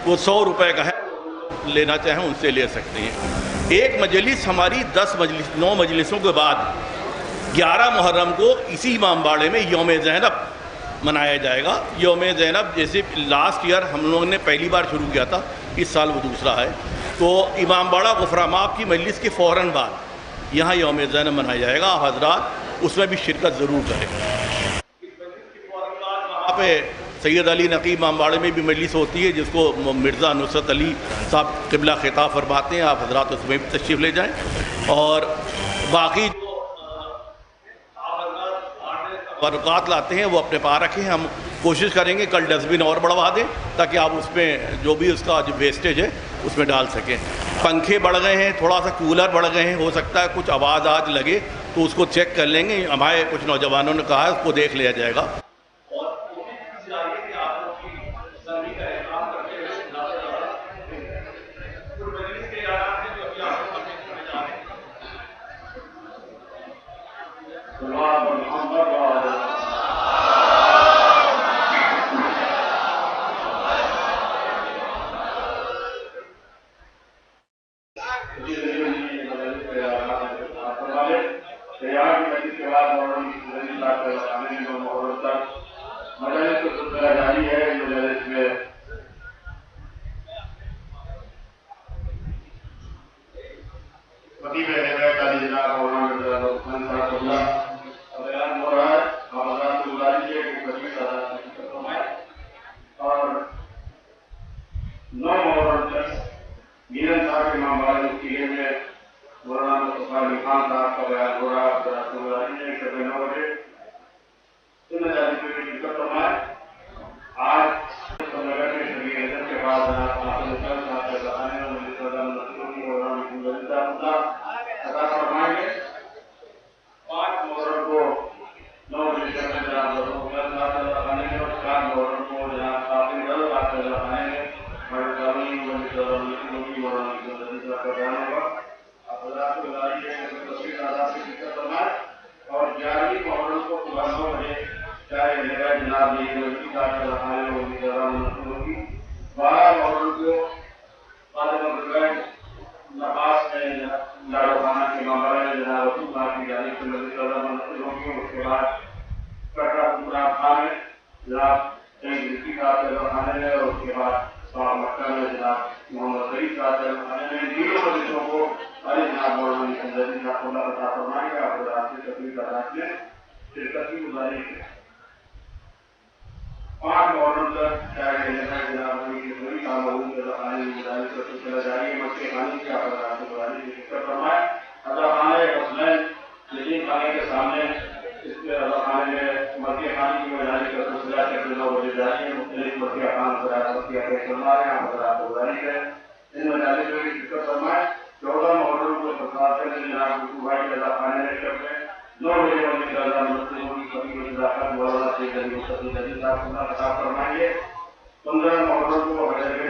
वो 100 रुपये का है, लेना चाहें उनसे ले सकते हैं। एक मजलिस हमारी 9 मजलिसों के बाद 11 मुहर्रम को इसी इमामबाड़े में यौम ज़ैनब मनाया जाएगा। यौम ज़ैनब जैसे लास्ट ईयर हम लोगों ने पहली बार शुरू किया था, इस साल वो दूसरा है। तो इमामबाड़ा गुफरामाब की मजलिस के फ़ौरन बाद यहाँ यौम ज़ैनब मनाया जाएगा। आप हजरात उसमें भी शिरकत ज़रूर करें। वहाँ पे सैयद अली नकीब इमामबाड़े में भी मजलिस होती है, जिसको मिर्ज़ा नुसरत अली साहब क़िबला ख़िताब फरमाते हैं। आप हजरात उसमें भी तशरीफ़ ले जाएँ। और बाकी जो बरक़ात लाते हैं वो अपने पास रखें। हम कोशिश करेंगे कल डस्टबिन और बढ़वा दें, ताकि आप उसमें जो भी उसका जो वेस्टेज है उसमें डाल सकें। पंखे बढ़ गए हैं, थोड़ा सा कूलर बढ़ गए हैं, हो सकता है कुछ आवाज़ आज लगे तो उसको चेक कर लेंगे। हमारे कुछ नौजवानों ने कहा है उसको देख लिया जाएगा।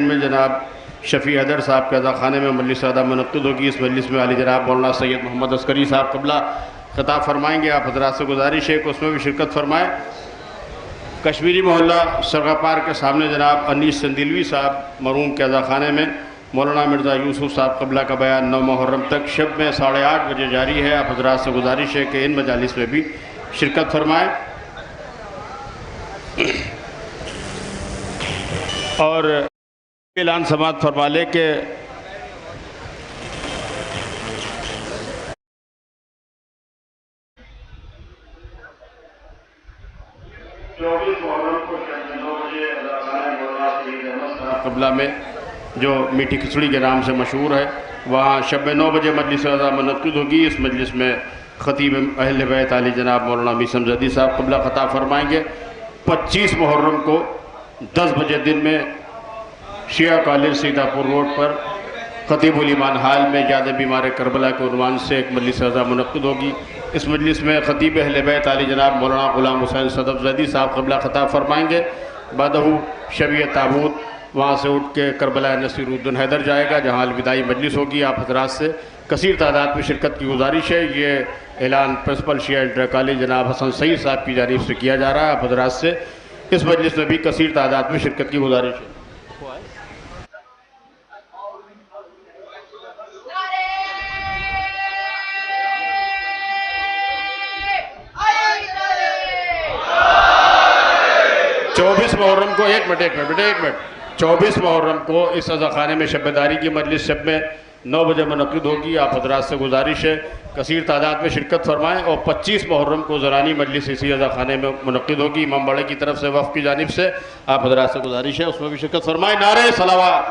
में जनाब शफ़ी हैदर साहब के अदा खाने में मजलिस अदा मुनक़्क़िद होगी। इस मजलिस में आली जनाब मौलाना सैयद मोहम्मद अस्करी साहब क़िबला ख़िताब फरमाएँगे। आप हज़रात से गुजारिश है कि उसमें भी शिरकत फरमाएँ। कश्मीरी मोहल्ला सरगा पार्क के सामने जनाब अनीस संदिलवी साहब मरहूम के अदा खाने में मौलाना मिर्ज़ा यूसुफ साहब क़िबला का बयान 9 मुहर्रम तक शब में 8:30 बजे जारी है। आप हज़रात से गुजारिश है कि इन मजालिस में भी शिरकत फरमाएँ। और ऐलान समात फरमा ले के क़िबला में जो मीठी खिचड़ी के नाम से मशहूर है, वहाँ शब 9 बजे मजलिस अज़ा मुनक़्क़िद होगी। इस मजलिस में ख़तीब अहले बैत आली जनाब मौलाना मीसम ज़दी साहब क़िबला ख़िताब फरमाएँगे। 25 मुहर्रम को 10 बजे दिन में शिया कॉलेज सीतापुर रोड पर ख़तीबुल ईमान हाल में याद बीमार करबला के उन्वान से एक मजलिस अज़ा मुनक़्क़िद होगी। इस मजलिस में ख़तीब अहले बैत आली जनाब मौलाना ग़ुलाम हुसैन सदफ़ज़ैदी साहब क़िबला ख़िताब फरमाएँगे। बादहू शबीय ताबूत वहाँ से उठ के करबला नसीरुद्दीन हैदर जाएगा, जहाँ अलविदाई मजलिस होगी। आप हज़रात से कसीर तादाद में शिरकत की गुजारिश है। ये ऐलान प्रिंसिपल शिया इंटर कॉलेज जनाब हसन सईद साहब की जानिब से किया जा रहा है। आप हज़रात से इस मजलिस में भी कसीर तादाद में शिरकत की गुजारिश है। मुहर्रम को एक मिनट 24 मुहर्रम को इस अज़ाखाने में शब्बदारी की मजलिस शब में 9 बजे मुनक़िद होगी। आप हज़रात से गुजारिश है कसीर तादाद में शिरकत फरमाएँ। और 25 मुहर्रम को ज़रानी मजलिस इसी अज़ाखाने में मुनक़िद होगी इमाम बाड़े की तरफ से वफ़ की जानिब से। आप हज़रात से गुजारिश है उसमें भी शिरकत फरमाएँ। नारे सलावत।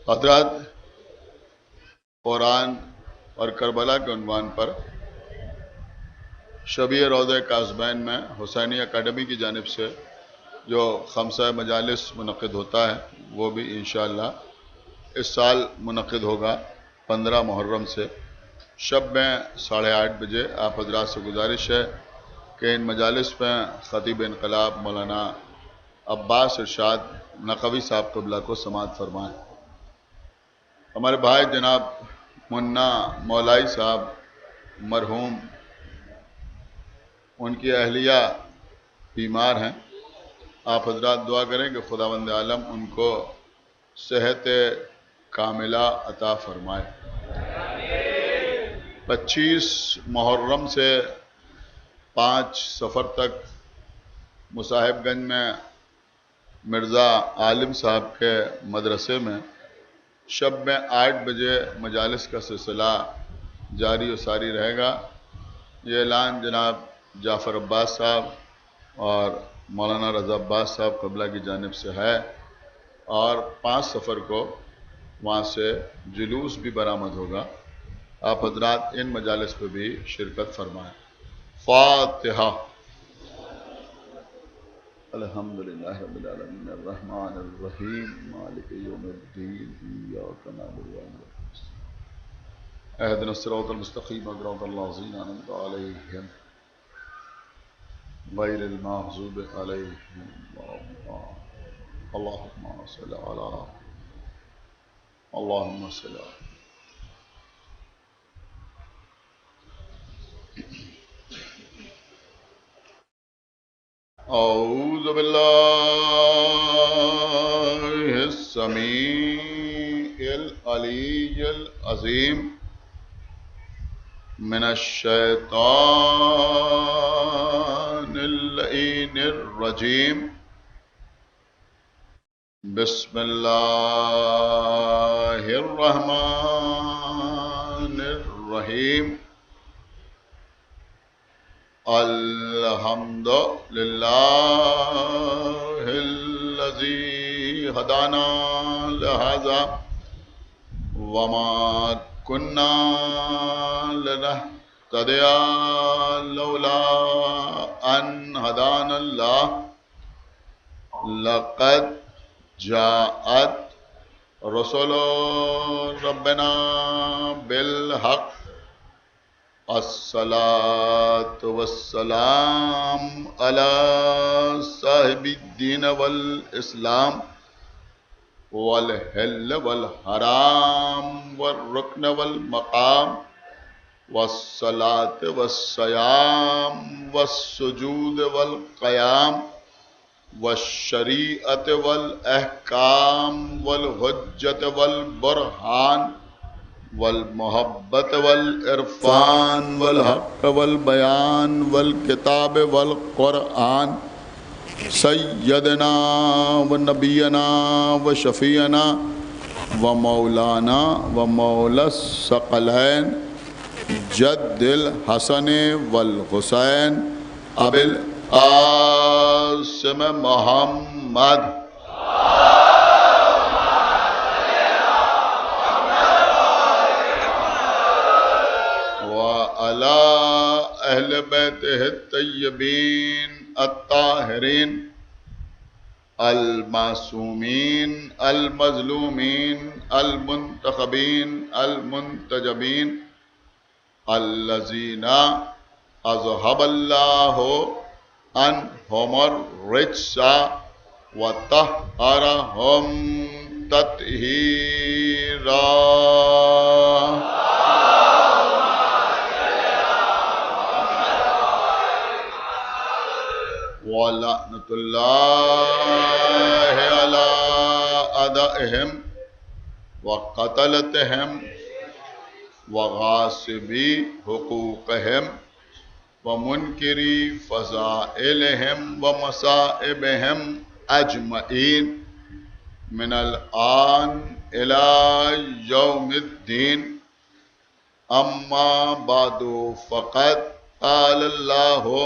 हज़रात, कुरान और करबला के उन्वान पर शबीय रोज़े काज़बैन में हुसैनी अकादमी की जानिब से जो खमसा मजालिस मुनक़िद होता है वो भी इंशाअल्लाह इस साल मुनक़िद होगा 15 मुहर्रम से शब में 8:30 बजे। आप हज़रात से गुजारिश है कि इन मजालिस में ख़तीब इनक़लाब मौलाना अब्बास इरशाद नक़वी साहब क़िबला को समाअत फरमाएँ। हमारे भाई जनाब मुन्ना मौलाई साहब मरहूम, उनकी अहलिया बीमार हैं। आप हज़रात दुआ करें कि खुदावंद आलम उनको सेहत कामिला अता फरमाए। 25 मुहर्रम से 5 सफ़र तक मुसाहिबगंज में मिर्ज़ा आलिम साहब के मदरसे में शब में 8 बजे मजालिस का सिलसिला जारी व सारी रहेगा। ये ऐलान जनाब जाफ़र अब्बास साहब और मौलाना रज़ा अब्बास साहब क़िबला की जानिब से है। और 5 सफ़र को वहाँ से जुलूस भी बरामद होगा। आप हज़रात इन मजालिस पर भी शिरकत फरमाएँ। फ़ातिहा। अल्हम्दुलिल्लाहि रब्बिल आलमीन अर्रहमानिर रहीम मालिकि यौमिद्दीन इय्याका नअबुदु व इय्याका नस्तईन इहदिनस सिरातल मुस्तक़ीम सिरातल लज़ीना अनअमता अलैहिम गैरिल मग़ज़ूबि अलैहिम वलद्दाल्लीन। अल्लाहुम्मा सल्लि अला अल्लाहुम्मा सल्लि अला। औज़ु बिल्लाहिस समीइल अलीय्यिल अज़ीम मिनश शैतानिर लईनिर रजीम। बिस्मिल्लाहिर रहमानिर रहीम। अल्हम्दुलिल्लाहिल्लज़ी हदाना लिहाज़ा वमा कुन्ना लिनहतदिया लौला अन हदानल्लाह लक़द जाअत रसूलु रब्बिना बिल हक़ अस्सलातु वस्सलाम अला साहिबिद्दीन वल इस्लाम वल हिल वल हराम वल रुकन वल मकाम वस्सलात वस्सयाम वस्सुजूद वल क़याम वश्शरीअत वल अहकाम वल हुज्जत वल बुरहान वल मोहब्बत वल इरफान वल हक़ वल बयान वल किताब वल क़ुरआन सय्यदना व नबीना व शफ़ीना व मौलाना व मौला सकलैन जद्दिल हसन वल हुसैन अबिल आसिम मोहम्मद व अला अहल बैतिहि तय्यबीन अत्ताहिरीन अल मासूमीन अल मज़लूमीन अल मुंतखबीन अल मुंतजबीन अल्लज़ीना अज़हबल्लाहु अन्हुमुर रिज्सा व तहहरहुम तत्हीरा। व लअनतुल्लाहि अला अदइहिम व क़तलतिहिम व गासिबी हुकूक़हिम व मुनकिरी फ़ज़ाइलिहिम व मसाइबिहिम अजमईन मिनल आन इला यौमिद्दीन। अम्मा बादु फ़क़द क़ालल्लाहु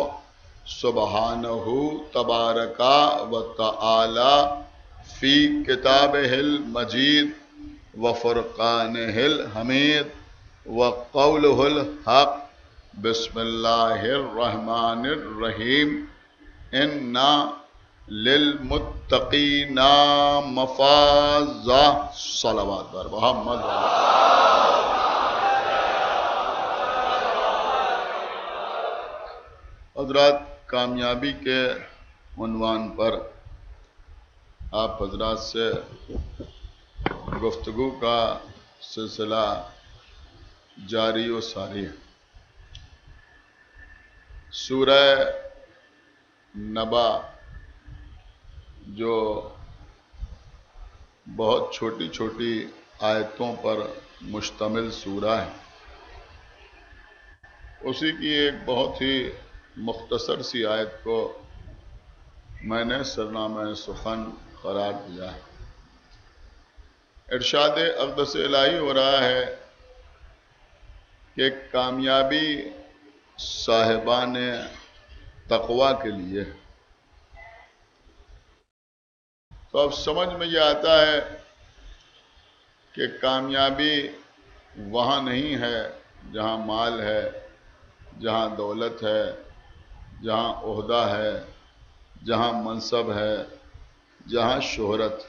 सुब्हानहु तबारका व तआला फ़ी किताबिहिल मजीद व फ़ुरक़ानिहिल हमीद व क़ौलुहुल हक़ बिस्मिल्लाहिर रहमानिर रहीम इन्ना लिल मुत्तक़ीना मफ़ाज़ा। सलावत बर मोहम्मद। हज़रात, कामयाबी के उन्वान पर आप हज़रात से गुफ्तगू का सिलसिला जारी व सारी है। सूरह नबा जो बहुत छोटी छोटी आयतों पर मुश्तमिल सूरा है, उसी की एक बहुत ही मुख्तसर सी आयत को मैंने सरनामा सुखन करार दिया है। इरशाद अक़दस इलाही हो रहा है कि कामयाबी साहिबान तक़वा के लिए। तो अब समझ में ये आता है कि कामयाबी वहाँ नहीं है जहाँ माल है, जहाँ दौलत है, जहाँ ओहदा है, जहाँ मनसब है, जहाँ शोहरत,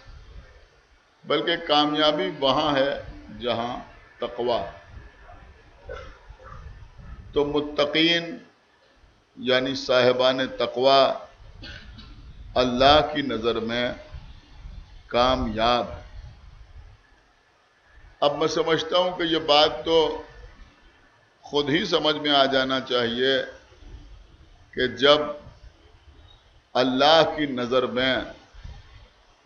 बल्कि कामयाबी वहाँ है जहाँ तक़वा। तो मुत्तकीन यानी साहिबान तक़वा अल्लाह की नज़र में कामयाब। अब मैं समझता हूँ कि ये बात तो खुद ही समझ में आ जाना चाहिए कि जब अल्लाह की नज़र में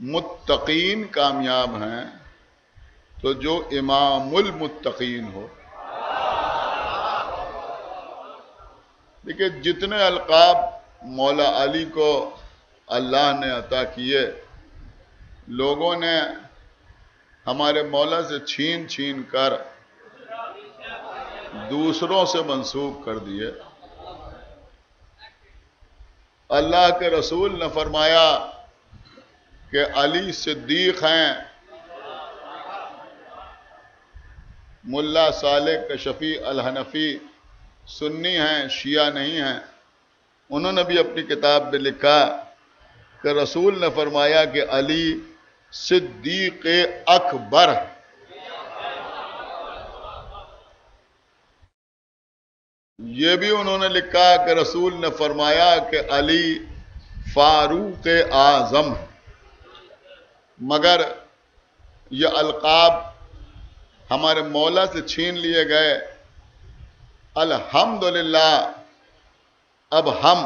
मुत्तकीन कामयाब हैं तो जो इमामुल मुत्तकीन हो। देखिए, जितने अलकाब मौला अली को अल्लाह ने अता किए, लोगों ने हमारे मौला से छीन छीन कर दूसरों से मंसूब कर दिए। अल्लाह के रसूल ने फरमाया कि अली सिद्दीक हैं, मुल्ला सालेह कशफी अल हनफी सुन्नी हैं, शिया नहीं हैं। उन्होंने भी अपनी किताब में लिखा कि रसूल ने फरमाया कि अली सिद्दीक अकबर। ये भी उन्होंने लिखा कि रसूल ने फरमाया कि अली फारूक आजम। मगर ये अलकाब हमारे मौला से छीन लिए गए अल्हम्दुलिल्लाह अब हम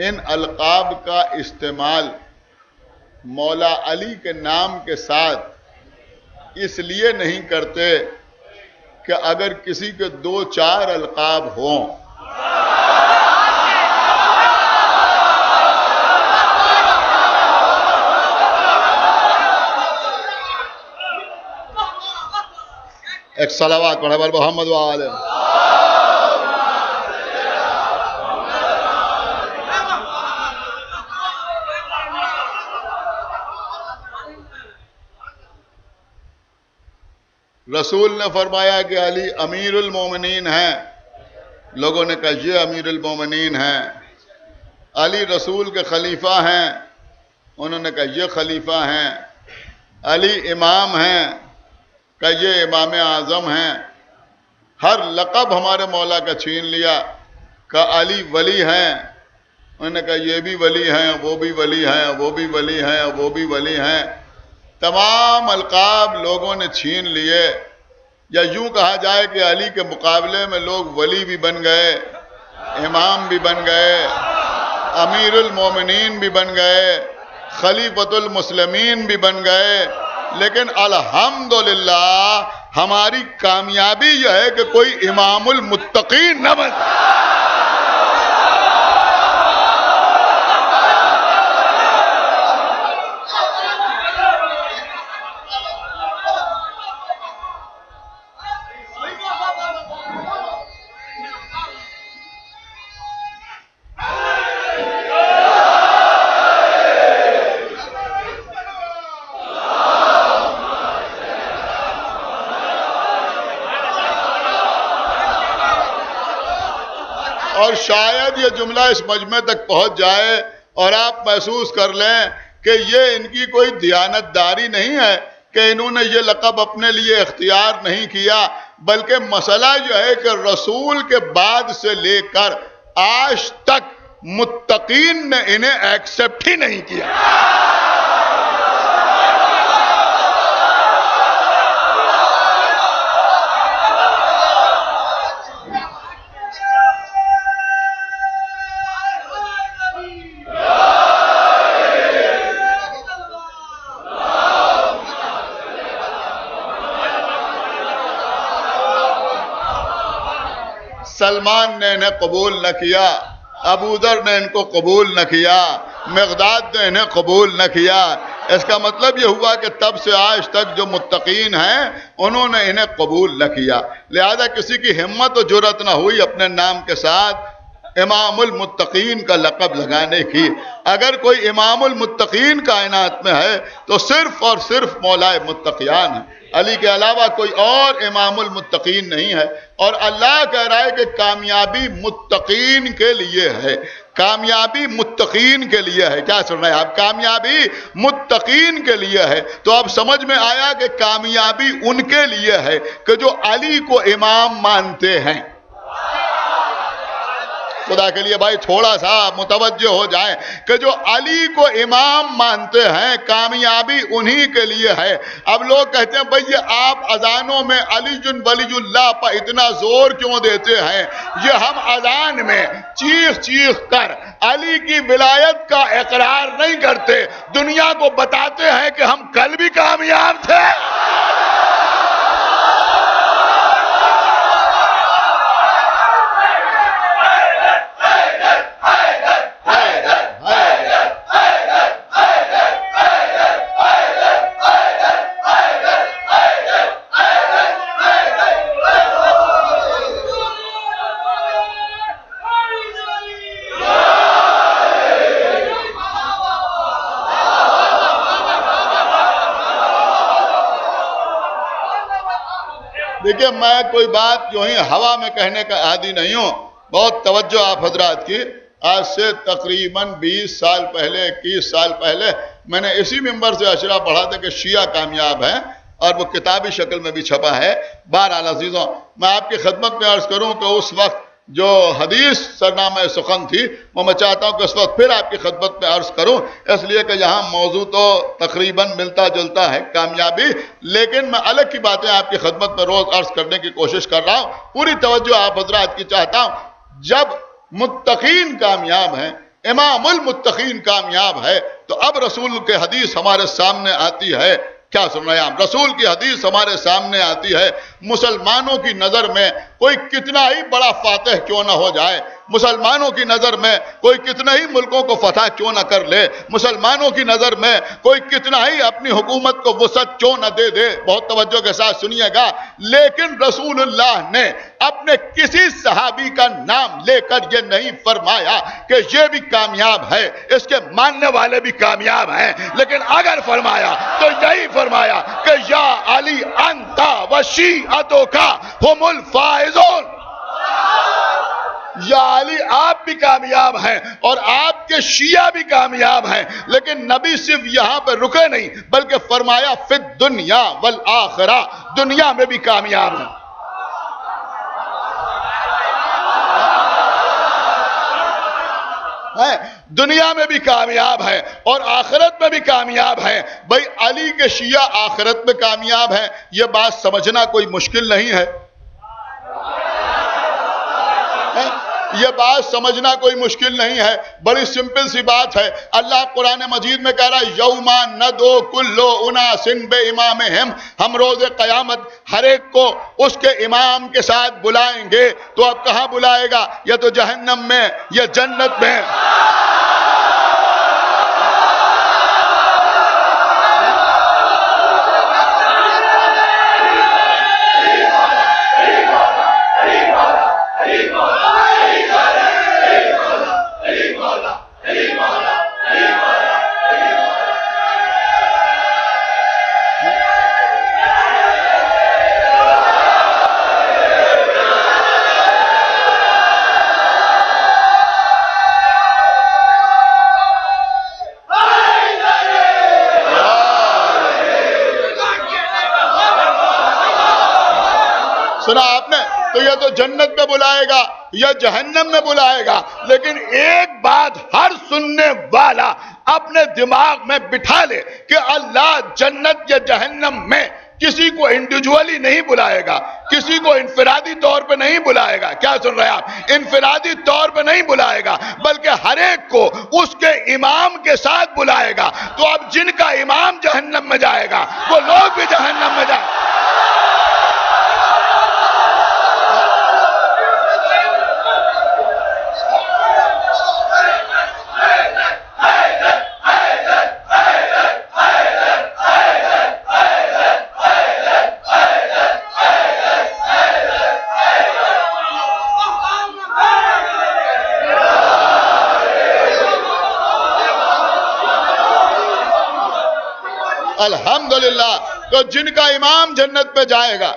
इन अलकाब का इस्तेमाल मौला अली के नाम के साथ इसलिए नहीं करते कि अगर किसी के 2-4 अलकाब हों एक सलावत पढ़े बल मोहम्मद वाले रसूल ने फरमाया कि अली अमीरुल मोमिनीन हैं। लोगों ने कहा ये अमीरुल मोमिनीन हैं। अली रसूल के खलीफा हैं। उन्होंने कहा ये खलीफा हैं। अली इमाम हैं, का ये इमाम आज़म हैं। हर लक़ब हमारे मौला का छीन लिया। का अली वली हैं। उन्होंने कहा ये भी वली हैं, वो भी वली हैं, वो भी वली हैं, वो भी वली हैं। तमाम अलकाब लोगों ने छीन लिए। या यूं कहा जाए कि अली के मुकाबले में लोग वली भी बन गए, इमाम भी बन गए, अमीरुल मोमिनीन भी बन गए, खलीफतुल मुस्लिमीन भी बन गए। लेकिन अल्हम्दुलिल्लाह हमारी कामयाबी यह है कि कोई इमामुल मुत्तकीन न बन। और शायद ये जुमला इस मजमे तक पहुंच जाए और आप महसूस कर लें कि ये इनकी कोई दियानतदारी नहीं है कि इन्होंने ये लक़ब अपने लिए इख्तियार नहीं किया, बल्कि मसला जो है कि रसूल के बाद से लेकर आज तक मुत्तकीन ने इन्हें एक्सेप्ट ही नहीं किया। सलमान ने इन्हें कबूल न किया, अबूदर ने इनको कबूल न किया, मिक़दाद ने इन्हें कबूल न किया। इसका मतलब यह हुआ कि तब से आज तक जो मुत्तकीन हैं उन्होंने इन्हें कबूल न किया। लिहाजा किसी की हिम्मत और जुर्रत न हुई अपने नाम के साथ इमामुल मुत्तकीन का लक़ब लगाने की। अगर कोई इमामुल मुत्तकीन कायनात में है तो सिर्फ और सिर्फ मौलाए मुत्तकियान है। अली के अलावा कोई और इमामुल मुत्तकीन नहीं है। और अल्लाह कह रहा है कि कामयाबी मुत्तकीन के लिए है, कामयाबी मुत्तकीन के लिए है। क्या सुन रहे हैं आप? कामयाबी मुत्तकीन के लिए है। तो अब समझ में आया कि कामयाबी उनके लिए है कि जो अली को इमाम मानते हैं। खुदा के लिए भाई थोड़ा सा मुतवज्जो हो जाए कि जो अली को इमाम मानते हैं, कामयाबी उन्हीं के लिए है। अब लोग कहते हैं भैया आप अजानों में अलीजुन वलीजुल्लाह पर इतना जोर क्यों देते हैं? ये हम अजान में चीख चीख कर अली की विलायत का इकरार नहीं करते, दुनिया को बताते हैं कि हम कल भी कामयाब थे। देखिए मैं कोई बात जो ही हवा में कहने का आदी नहीं हूं। बहुत तवज्जो आप हजरात की। आज से तकरीबन 20 साल पहले, 21 साल पहले मैंने इसी मिंबर से अशरा पढ़ा था कि शिया कामयाब है और वो किताबी शक्ल में भी छपा है। बहरहाल अजीजों, मैं आपकी खिदमत में अर्ज करूं तो उस वक्त जो हदीस सरनामा सुखन थी वो मैं चाहता हूं कि उस वक्त फिर आपकी खिदमत में अर्ज करूं, इसलिए कि यहां मौजू तो तकरीबन मिलता जुलता है, कामयाबी, लेकिन मैं अलग की बातें आपकी खिदमत में रोज अर्ज करने की कोशिश कर रहा हूं। पूरी तवज्जो आप हजरात की चाहता हूं। जब मुत्तकीन कामयाब हैं, इमामुल मुत्तकीन कामयाब है, तो अब रसूल के हदीस हमारे सामने आती है। क्या सुन रहे हैं आप? रसूल की हदीस हमारे सामने आती है। मुसलमानों की नजर में कोई कितना ही बड़ा फातिह क्यों ना हो जाए, मुसलमानों की नजर में कोई कितने ही मुल्कों को फतह क्यों ना कर ले, मुसलमानों की नजर में कोई कितना ही अपनी हुकूमत को वसअत क्यों ना दे दे, बहुत तवज्जो के साथ सुनिएगा, लेकिन रसूलुल्लाह ने अपने किसी सहाबी का नाम लेकर यह नहीं फरमाया कि यह भी कामयाब है, इसके मानने वाले भी कामयाब हैं, लेकिन अगर फरमाया तो यही फरमाया कि या अली अंता व शीअतो का हुमुल फाइजून, या अली आप भी कामयाब हैं और आपके शिया भी कामयाब हैं। लेकिन नबी सिर्फ यहां पर रुके नहीं, बल्कि फरमाया फिद दुनिया वल आखिरा, दुनिया में भी कामयाब हैं। दुनिया में भी कामयाब है और आखिरत में भी कामयाब है। भाई अली के शिया आखिरत में कामयाब है, यह बात समझना कोई मुश्किल नहीं है, यह बात समझना कोई मुश्किल नहीं है, बड़ी सिंपल सी बात है। अल्लाह कुरान मजीद में कह रहा है यौमा नदो कुल्लो उनासिन बे इमामिहिम, हम रोज क़यामत हर एक को उसके इमाम के साथ बुलाएंगे। तो अब कहां बुलाएगा? या तो जहन्नम में या जन्नत में। सुना आपने? तो यह तो जन्नत में बुलाएगा या जहन्नम में बुलाएगा, लेकिन एक बात हर सुनने वाला अपने दिमाग में बिठा ले कि अल्लाह जन्नत या जहन्नम में किसी को इंडिविजुअली नहीं बुलाएगा, किसी को इनफरादी तौर पे नहीं बुलाएगा। क्या सुन रहे हैं आप? इनफरादी तौर पे नहीं बुलाएगा, बल्कि हर एक को उसके इमाम के साथ बुलाएगा। तो अब जिनका इमाम जहन्नम में जाएगा वो लोग भी जहन्नम में जाएंगे। अल्हम्दुलिल्लाह। तो जिनका इमाम जन्नत पे जाएगा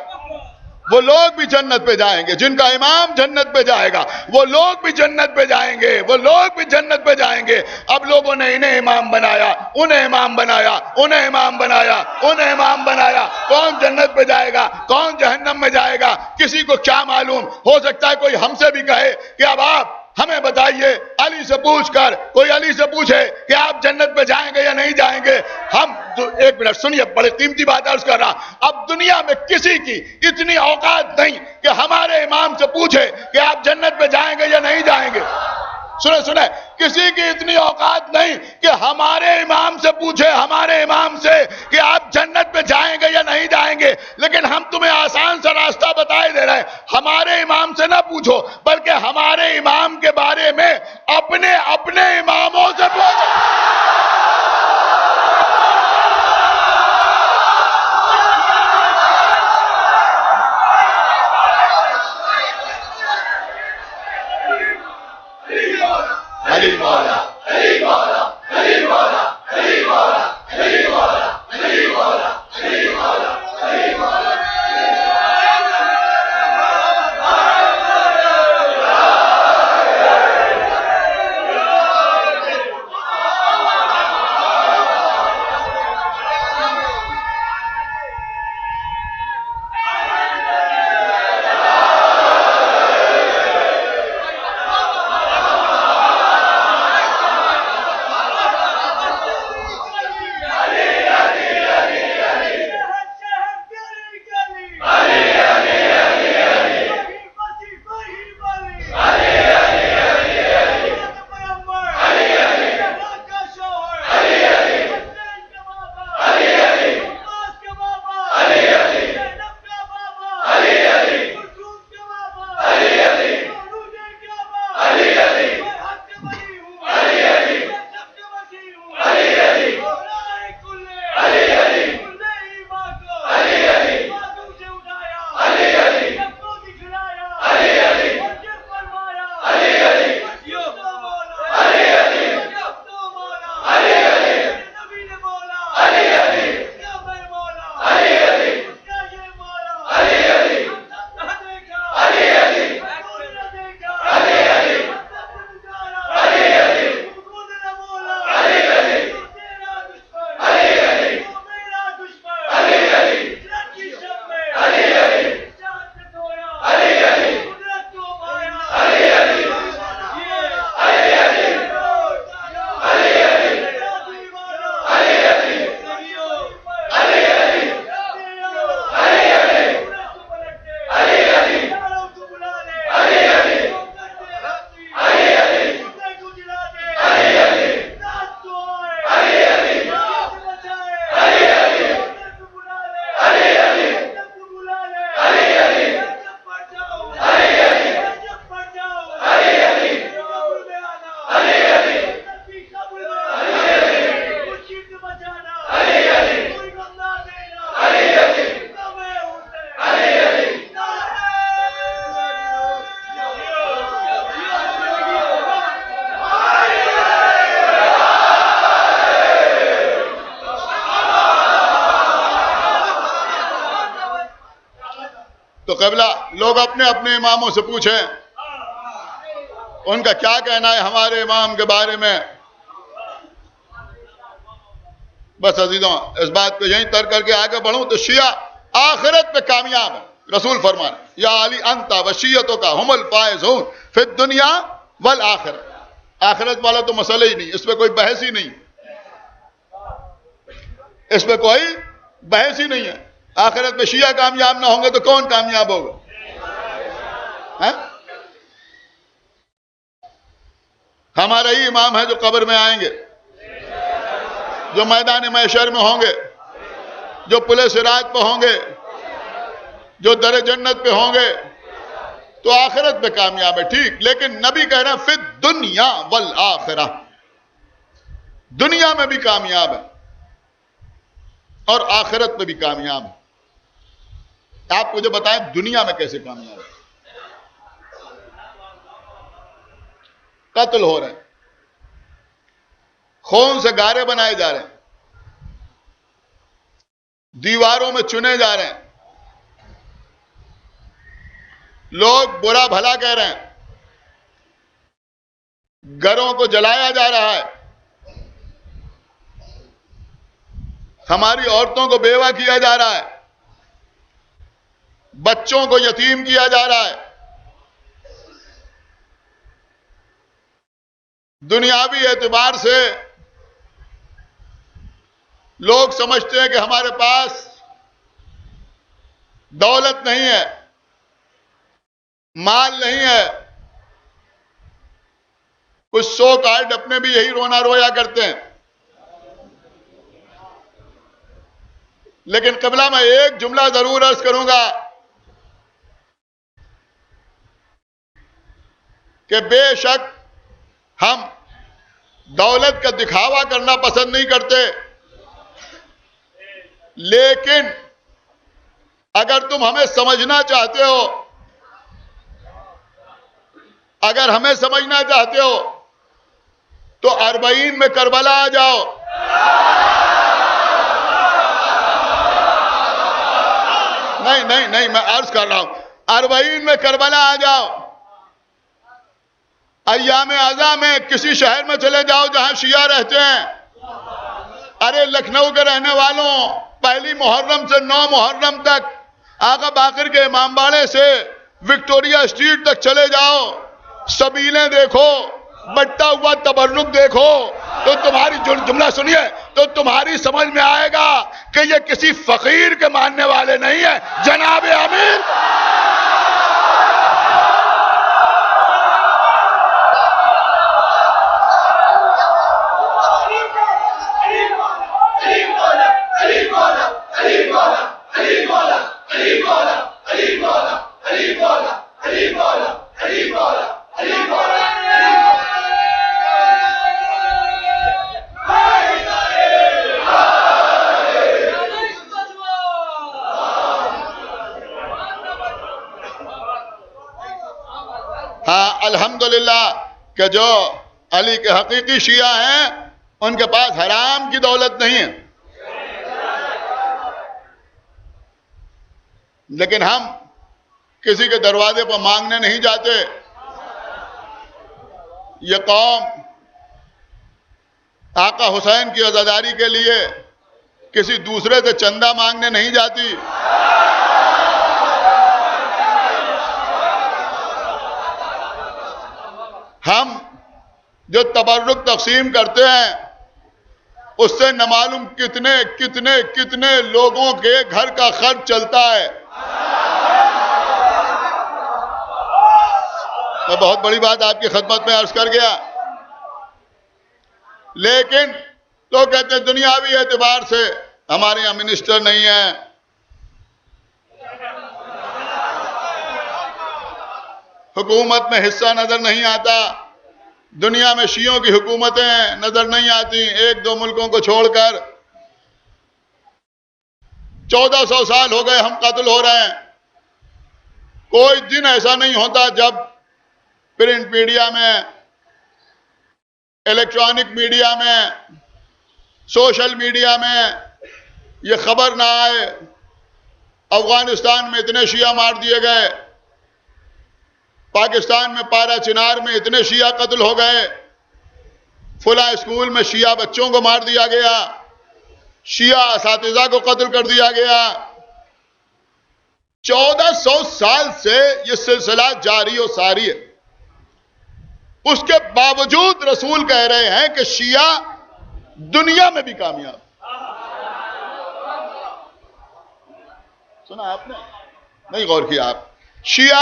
वो लोग भी जन्नत पे जाएंगे, जिनका इमाम जन्नत पे जाएगा वो लोग भी जन्नत पे जाएंगे, वो लोग भी जन्नत पे जाएंगे। अब लोगों ने इन्हें इमाम बनाया, उन्हें इमाम बनाया, उन्हें इमाम बनाया, उन्हें इमाम बनाया। कौन जन्नत पे जाएगा, कौन जहन्नम में जाएगा, किसी को क्या मालूम। हो सकता है कोई हमसे भी कहे कि अब आप हमें बताइए, अली से पूछकर, कोई अली से पूछे कि आप जन्नत पे जाएंगे या नहीं जाएंगे। हम तो एक मिनट सुनिए, बड़ी कीमती बात अर्ज कर रहा। अब दुनिया में किसी की इतनी औकात नहीं कि हमारे इमाम से पूछे कि आप जन्नत पे जाएंगे या नहीं जाएंगे। सुने सुने, किसी की इतनी औकात नहीं कि हमारे इमाम से पूछे, हमारे इमाम से कि आप जन्नत पे जाएंगे या नहीं जाएंगे। लेकिन हम तुम्हें आसान सा रास्ता बताए दे रहे हैं, हमारे इमाम से ना पूछो, बल्कि हमारे इमाम के बारे में अपने अपने इमामों से पूछो। अली मौला, अली मौला, अली मौला, अली मौला, अली मौला, अली मौला, अली क़िबला लोग अपने अपने इमामों से पूछें उनका क्या कहना है हमारे इमाम के बारे में। बस अजीजों, इस बात को यहीं तर करके आगे बढ़ूं तो शिया आखिरत में कामयाब है। रसूल फरमान या अली अंता वशियतों का हुमुल फाइज़ून फिद दुनिया वल आखिरत। आखिरत वाला तो मसला ही नहीं, इस पर कोई बहस ही नहीं, इस पर कोई बहस ही नहीं है। आखिरत में शिया कामयाब ना होंगे तो कौन कामयाब होगा? है? हमारे ही इमाम है जो कब्र में आएंगे, जो मैदान महशर में होंगे, जो पुले सिरात पे होंगे, जो दर जन्नत पे होंगे, तो आखिरत में कामयाब है। ठीक, लेकिन नबी कह रहे हैं फिर दुनिया वल आखिरा, दुनिया में भी कामयाब है और आखिरत में भी कामयाब है। आप मुझे बताएं दुनिया में कैसे कामयाब है? कत्ल हो रहे हैं, खून से गारे बनाए जा रहे हैं, दीवारों में चुने जा रहे हैं, लोग बुरा भला कह रहे हैं, घरों को जलाया जा रहा है, हमारी औरतों को बेवा किया जा रहा है, बच्चों को यतीम किया जा रहा है। दुनियावी एतबार से लोग समझते हैं कि हमारे पास दौलत नहीं है, माल नहीं है, कुछ सौ कार्ड अपने भी यही रोना रोया करते हैं। लेकिन क़िबला मैं एक जुमला जरूर अर्ज करूंगा कि बेशक हम दौलत का दिखावा करना पसंद नहीं करते, लेकिन अगर तुम हमें समझना चाहते हो, अगर हमें समझना चाहते हो तो 40 में करबला आ जाओ। नहीं नहीं नहीं, मैं अर्ज कर रहा हूं 40 में करबला आ जाओ। अय्याम अज़ा में किसी शहर में चले जाओ जहां शिया रहते हैं। अरे लखनऊ के रहने वालों, पहली मुहर्रम से 9 मुहर्रम तक आगा बाकर के इमामबाड़े से विक्टोरिया स्ट्रीट तक चले जाओ, सबीलें देखो, बट्टा हुआ तबर्रुक देखो, तो तुम्हारी जुमला सुनिए तो तुम्हारी समझ में आएगा कि ये किसी फकीर के मानने वाले नहीं है। जनाब अमीर अल्हम्दुलिल्लाह कि जो अली के हकीकी शिया हैं उनके पास हराम की दौलत नहीं है, लेकिन हम किसी के दरवाजे पर मांगने नहीं जाते। ये कौम आका हुसैन की अज़ादारी के लिए किसी दूसरे से चंदा मांगने नहीं जाती। हम जो तबर्रुक तकसीम करते हैं उससे न मालूम कितने कितने कितने लोगों के घर का खर्च चलता है। मैं बहुत बड़ी बात आपकी खिदमत में अर्ज कर गया, लेकिन तो कहते हैं दुनियावी एतबार से हमारे यहां मिनिस्टर नहीं है, हुकूमत में हिस्सा नजर नहीं आता, दुनिया में शियों की हुकूमतें नजर नहीं आती, 1-2 मुल्कों को छोड़कर। 1400 साल हो गए हम कत्ल हो रहे हैं। कोई दिन ऐसा नहीं होता जब प्रिंट मीडिया में, इलेक्ट्रॉनिक मीडिया में, सोशल मीडिया में ये खबर ना आए अफगानिस्तान में इतने शिया मार दिए गए, पाकिस्तान में पारा चिनार में इतने शिया कत्ल हो गए, फुला स्कूल में शिया बच्चों को मार दिया गया, शिया असातिज़ा को कत्ल कर दिया गया। 1400 साल से यह सिलसिला जारी और सारी है। उसके बावजूद रसूल कह रहे हैं कि शिया दुनिया में भी कामयाब। सुना आपने? नहीं गौर किया आप? शिया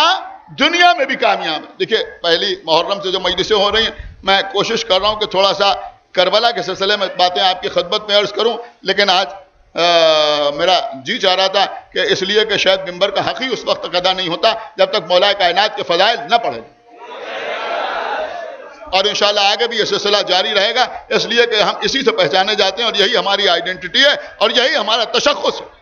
दुनिया में भी कामयाब है। देखिए, पहली मुहर्रम से जो मजलिसें हो रही हैं, मैं कोशिश कर रहा हूं कि थोड़ा सा करबला के सिलसिले में बातें आपकी खिदमत में अर्ज करूं, लेकिन आज मेरा जी चाह रहा था कि इसलिए कि शायद मिंबर का हक ही उस वक्त तक अदा नहीं होता जब तक मौला कायनात के फजाइल न पढ़े, और इंशाल्लाह आगे भी यह सिलसिला जारी रहेगा, इसलिए कि हम इसी से पहचाने जाते हैं और यही हमारी आइडेंटिटी है और यही हमारा तशख्खुस है।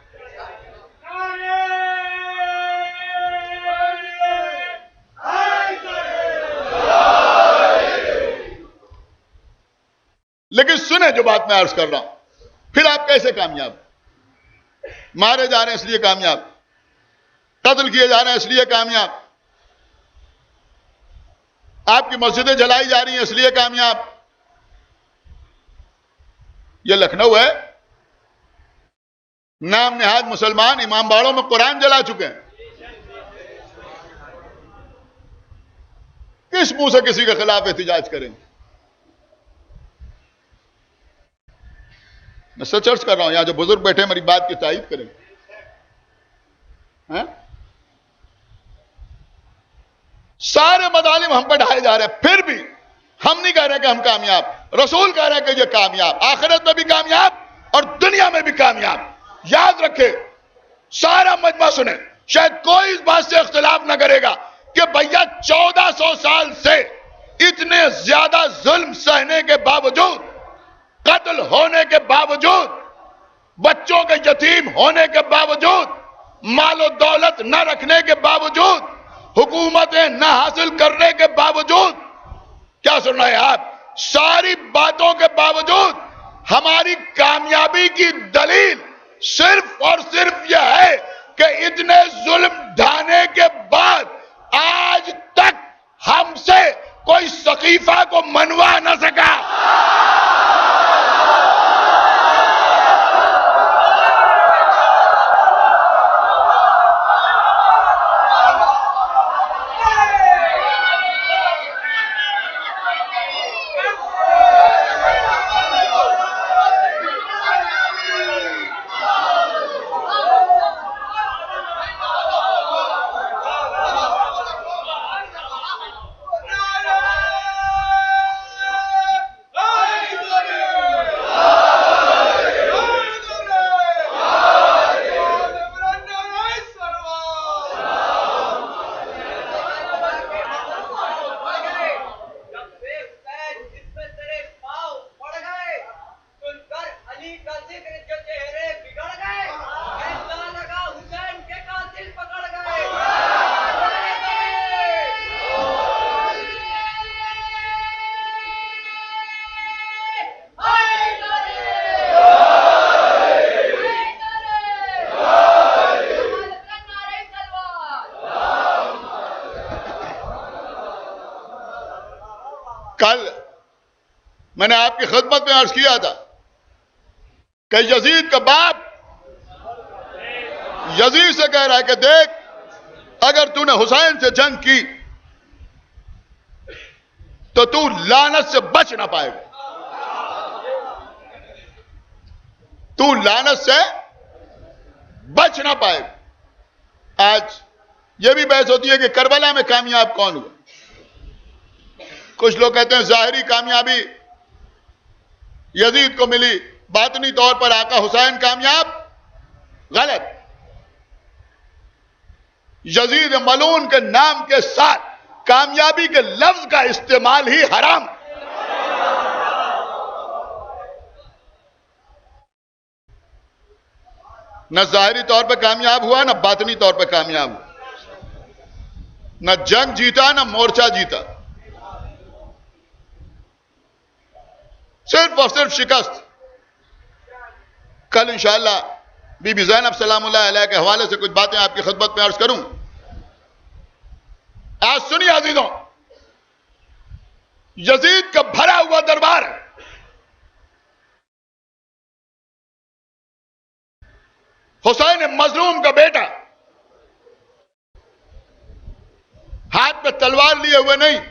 लेकिन सुने जो बात मैं अर्ज कर रहा हूं, फिर आप कैसे कामयाब? मारे जा रहे हैं इसलिए कामयाब, कत्ल किए जा रहे हैं इसलिए कामयाब, आपकी मस्जिदें जलाई जा रही हैं इसलिए कामयाब। यह लखनऊ है, नाम निहाद मुसलमान इमाम बाड़ों में कुरान जला चुके हैं। किस मुंह से किसी के खिलाफ एहतिजाज करेंगे? मैं सच अर्ज कर रहा हूं, यहां जो बुजुर्ग बैठे मेरी बात की तायीद करें। सारे मदालिम हम पर ढाए जा रहे हैं, फिर भी हम नहीं कह रहे कि हम कामयाब। रसूल कह रहे हैं कि ये कामयाब, आखिरत में भी कामयाब और दुनिया में भी कामयाब। याद रखे, सारा मजमा सुने, शायद कोई इस बात से इख्तिलाफ ना करेगा कि भैया 1400 साल से इतने ज्यादा जुल्म सहने के बावजूद, कत्ल होने के बावजूद, बच्चों के यतीम होने के बावजूद, मालो दौलत न रखने के बावजूद, हुकूमतें न हासिल करने के बावजूद, क्या सुन रहे हैं आप? सारी बातों के बावजूद हमारी कामयाबी की दलील सिर्फ और सिर्फ यह है कि इतने जुल्म ढाने के बाद आज तक हमसे कोई सकीफा को मनवा न सका। कल मैंने आपकी खिदमत में अर्ज किया था कि यजीद का बाप यजीद से कह रहा है कि देख, अगर तूने हुसैन से जंग की तो तू लानत से बच ना पाएगा, तू लानत से बच ना पाएगा। आज यह भी बहस होती है कि करबला में कामयाब कौन हुआ। कुछ लोग कहते हैं जाहिरी कामयाबी यजीद को मिली, बातनी तौर पर आका हुसैन कामयाब। गलत। यजीद मलून के नाम के साथ कामयाबी के लफ्ज का इस्तेमाल ही हराम। न जाहिरी तौर पर कामयाब हुआ, न बातनी तौर पर कामयाब हुआ, न जंग जीता न मोर्चा जीता, सिर्फ और सिर्फ शिकस्त। कल इंशाअल्लाह बीबी ज़ैनब सलामुल्लाह अलैहा के हवाले से कुछ बातें आपकी खिदमत में अर्ज करूं। आज सुनिए अजीजों, यजीद का भरा हुआ दरबार है। हुसैन मजलूम का बेटा हाथ में तलवार लिए हुए नहीं,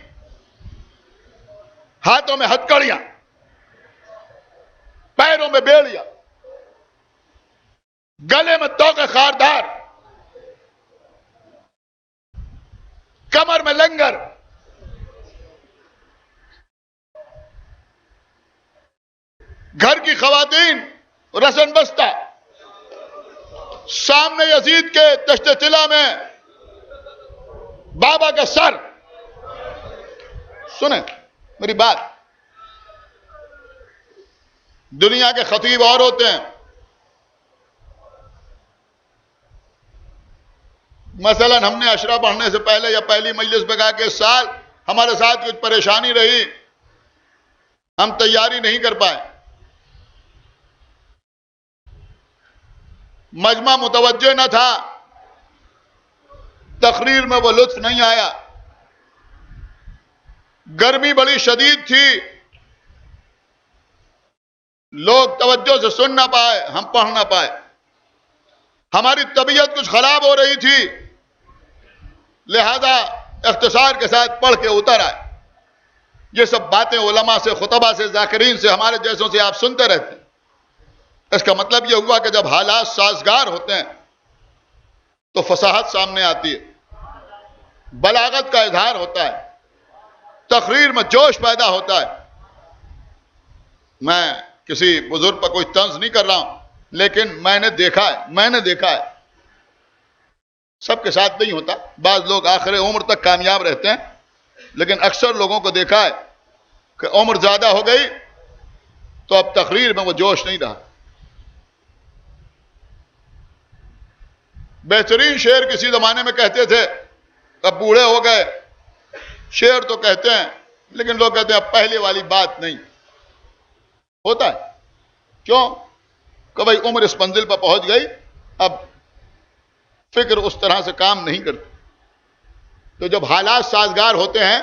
हाथों में हथकड़ियां, पैरों में बेड़ियां, गले में तोके खारदार, कमर में लंगर, घर की खवातीन रसन बस्ता, सामने यजीद के दश्ते तिला में बाबा का सर। सुने मेरी बात, दुनिया के खतीब और होते हैं। मसलन हमने अशरा पढ़ने से पहले या पहली मजलिस में कहा कि इस साल हमारे साथ कुछ परेशानी रही, हम तैयारी नहीं कर पाए, मजमा मुतवज्जो न था, तकरीर में वो लुत्फ नहीं आया, गर्मी बड़ी शदीद थी, लोग तवज्जो से सुन ना पाए, हम पढ़ ना पाए, हमारी तबीयत कुछ खराब हो रही थी, लिहाजा इख्तिसार के साथ पढ़ के उतर आए। ये सब बातें उलमा से, खुतबा से, जाकिरीन से, हमारे जैसों से आप सुनते रहते हैं। इसका मतलब यह हुआ कि जब हालात साजगार होते हैं तो फसाहत सामने आती है, बलागत का इजहार होता है, तकरीर में जोश पैदा होता है। मैं किसी बुजुर्ग पर कोई तंज नहीं कर रहा हूं, लेकिन मैंने देखा है, सबके साथ नहीं होता। बाज लोग आखिर उम्र तक कामयाब रहते हैं, लेकिन अक्सर लोगों को देखा है कि उम्र ज्यादा हो गई तो अब तकरीर में वो जोश नहीं रहा। बेहतरीन शेर किसी जमाने में कहते थे, अब बूढ़े हो गए, शेर तो कहते हैं, लेकिन लोग कहते हैं अब पहले वाली बात नहीं होता है। क्यों? कि भाई उम्र इस मंजिल पर पहुंच गई, अब फिक्र उस तरह से काम नहीं करती। तो जब हालात साजगार होते हैं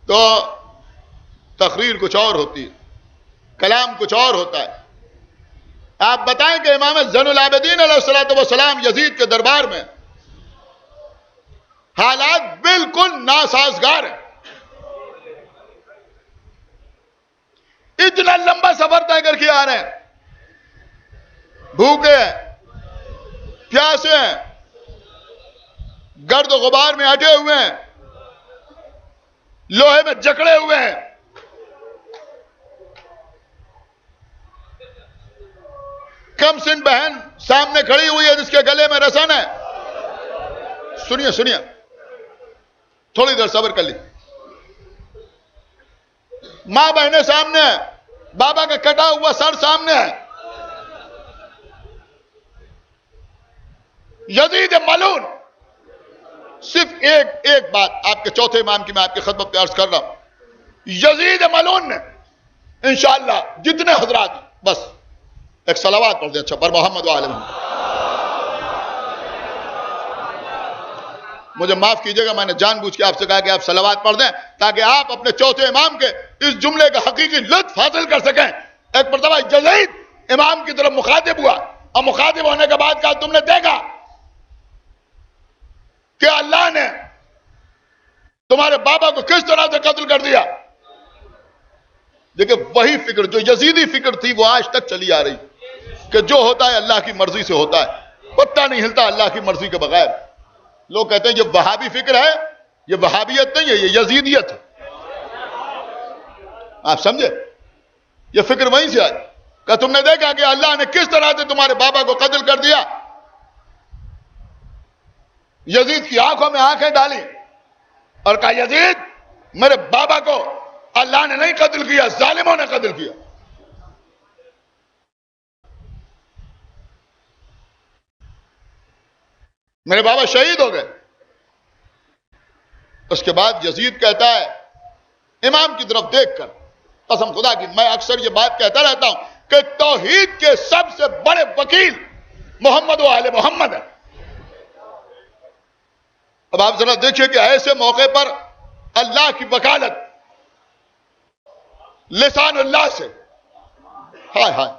तो तकरीर कुछ और होती है, कलाम कुछ और होता है। आप बताएं कि इमाम ज़ैनुल आबिदीन अलैहिस्सलातु वस्सलाम यजीद के दरबार में हालात बिल्कुल नासाजगार है। इतना लंबा सफर तय करके आ रहे हैं, भूखे हैं, प्यासे हैं, गर्द गुबार में अटे हुए हैं, लोहे में जकड़े हुए हैं, कमसिन बहन सामने खड़ी हुई है जिसके गले में रसन है। सुनिए सुनिए, थोड़ी देर सब्र कर ली। मां बहने सामने है, बाबा का कटा हुआ सर सामने है। यजीद मलून, सिर्फ एक बात आपके चौथे इमाम की मैं आपकी खिदमत में अर्ज कर रहा हूं। यजीद मलून ने इंशाअल्लाह जितने हजरात, बस एक सलावात पढ़ दें अच्छा पर मोहम्मद वाले मोहम्मद। मुझे माफ कीजिएगा, मैंने जानबूझ के आपसे कहा कि आप सलावात पढ़ दें ताकि आप अपने चौथे इमाम के इस जुमले का हकीकी लुत्फ हासिल कर सकें। एक मरतबा यजीद इमाम की तरफ मुखातिब हुआ और मुखातिब होने के बाद कहा, तुमने देखा कि अल्लाह ने तुम्हारे बाबा को किस तरह से कत्ल कर दिया। देखिए वही फिक्र जो यजीदी फिक्र थी वो आज तक चली आ रही कि जो होता है अल्लाह की मर्जी से होता है, पत्ता नहीं हिलता अल्लाह की मर्जी के बगैर। लोग कहते हैं ये वहाबी फिक्र है, ये वहाबियत नहीं है, ये यजीदियत है। आप समझे? ये फिक्र वहीं से आई कि तुमने देखा कि अल्लाह ने किस तरह से तुम्हारे बाबा को कत्ल कर दिया। यजीद की आंखों में आंखें डाली और कहा, यजीद मेरे बाबा को अल्लाह ने नहीं कत्ल किया, जालिमों ने कत्ल किया। मेरे बाबा शहीद हो गए। उसके बाद यजीद कहता है इमाम की तरफ देखकर, कसम खुदा की मैं अक्सर ये बात कहता रहता हूं कि तौहीद के सबसे बड़े वकील मोहम्मद व आले मोहम्मद है। अब आप जरा देखिए कि ऐसे मौके पर अल्लाह की वकालत लिसान अल्लाह से, हाय हाय,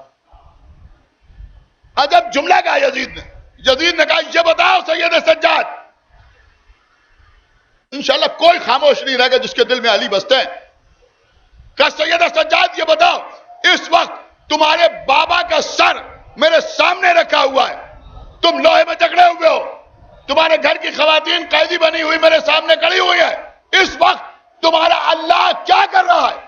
अजब जुमला कहा यजीद ने कहा, यह बताओ सैयद सज्जाद, इंशाल्लाह कोई खामोश नहीं रहेगा जिसके दिल में अली बसते हैं। कहा सैयद सज्जाद ये बताओ, इस वक्त तुम्हारे बाबा का सर मेरे सामने रखा हुआ है, तुम लोहे में जकड़े हुए हो, तुम्हारे घर की खवातीन कैदी बनी हुई मेरे सामने खड़ी हुई है, इस वक्त तुम्हारा अल्लाह क्या कर रहा है?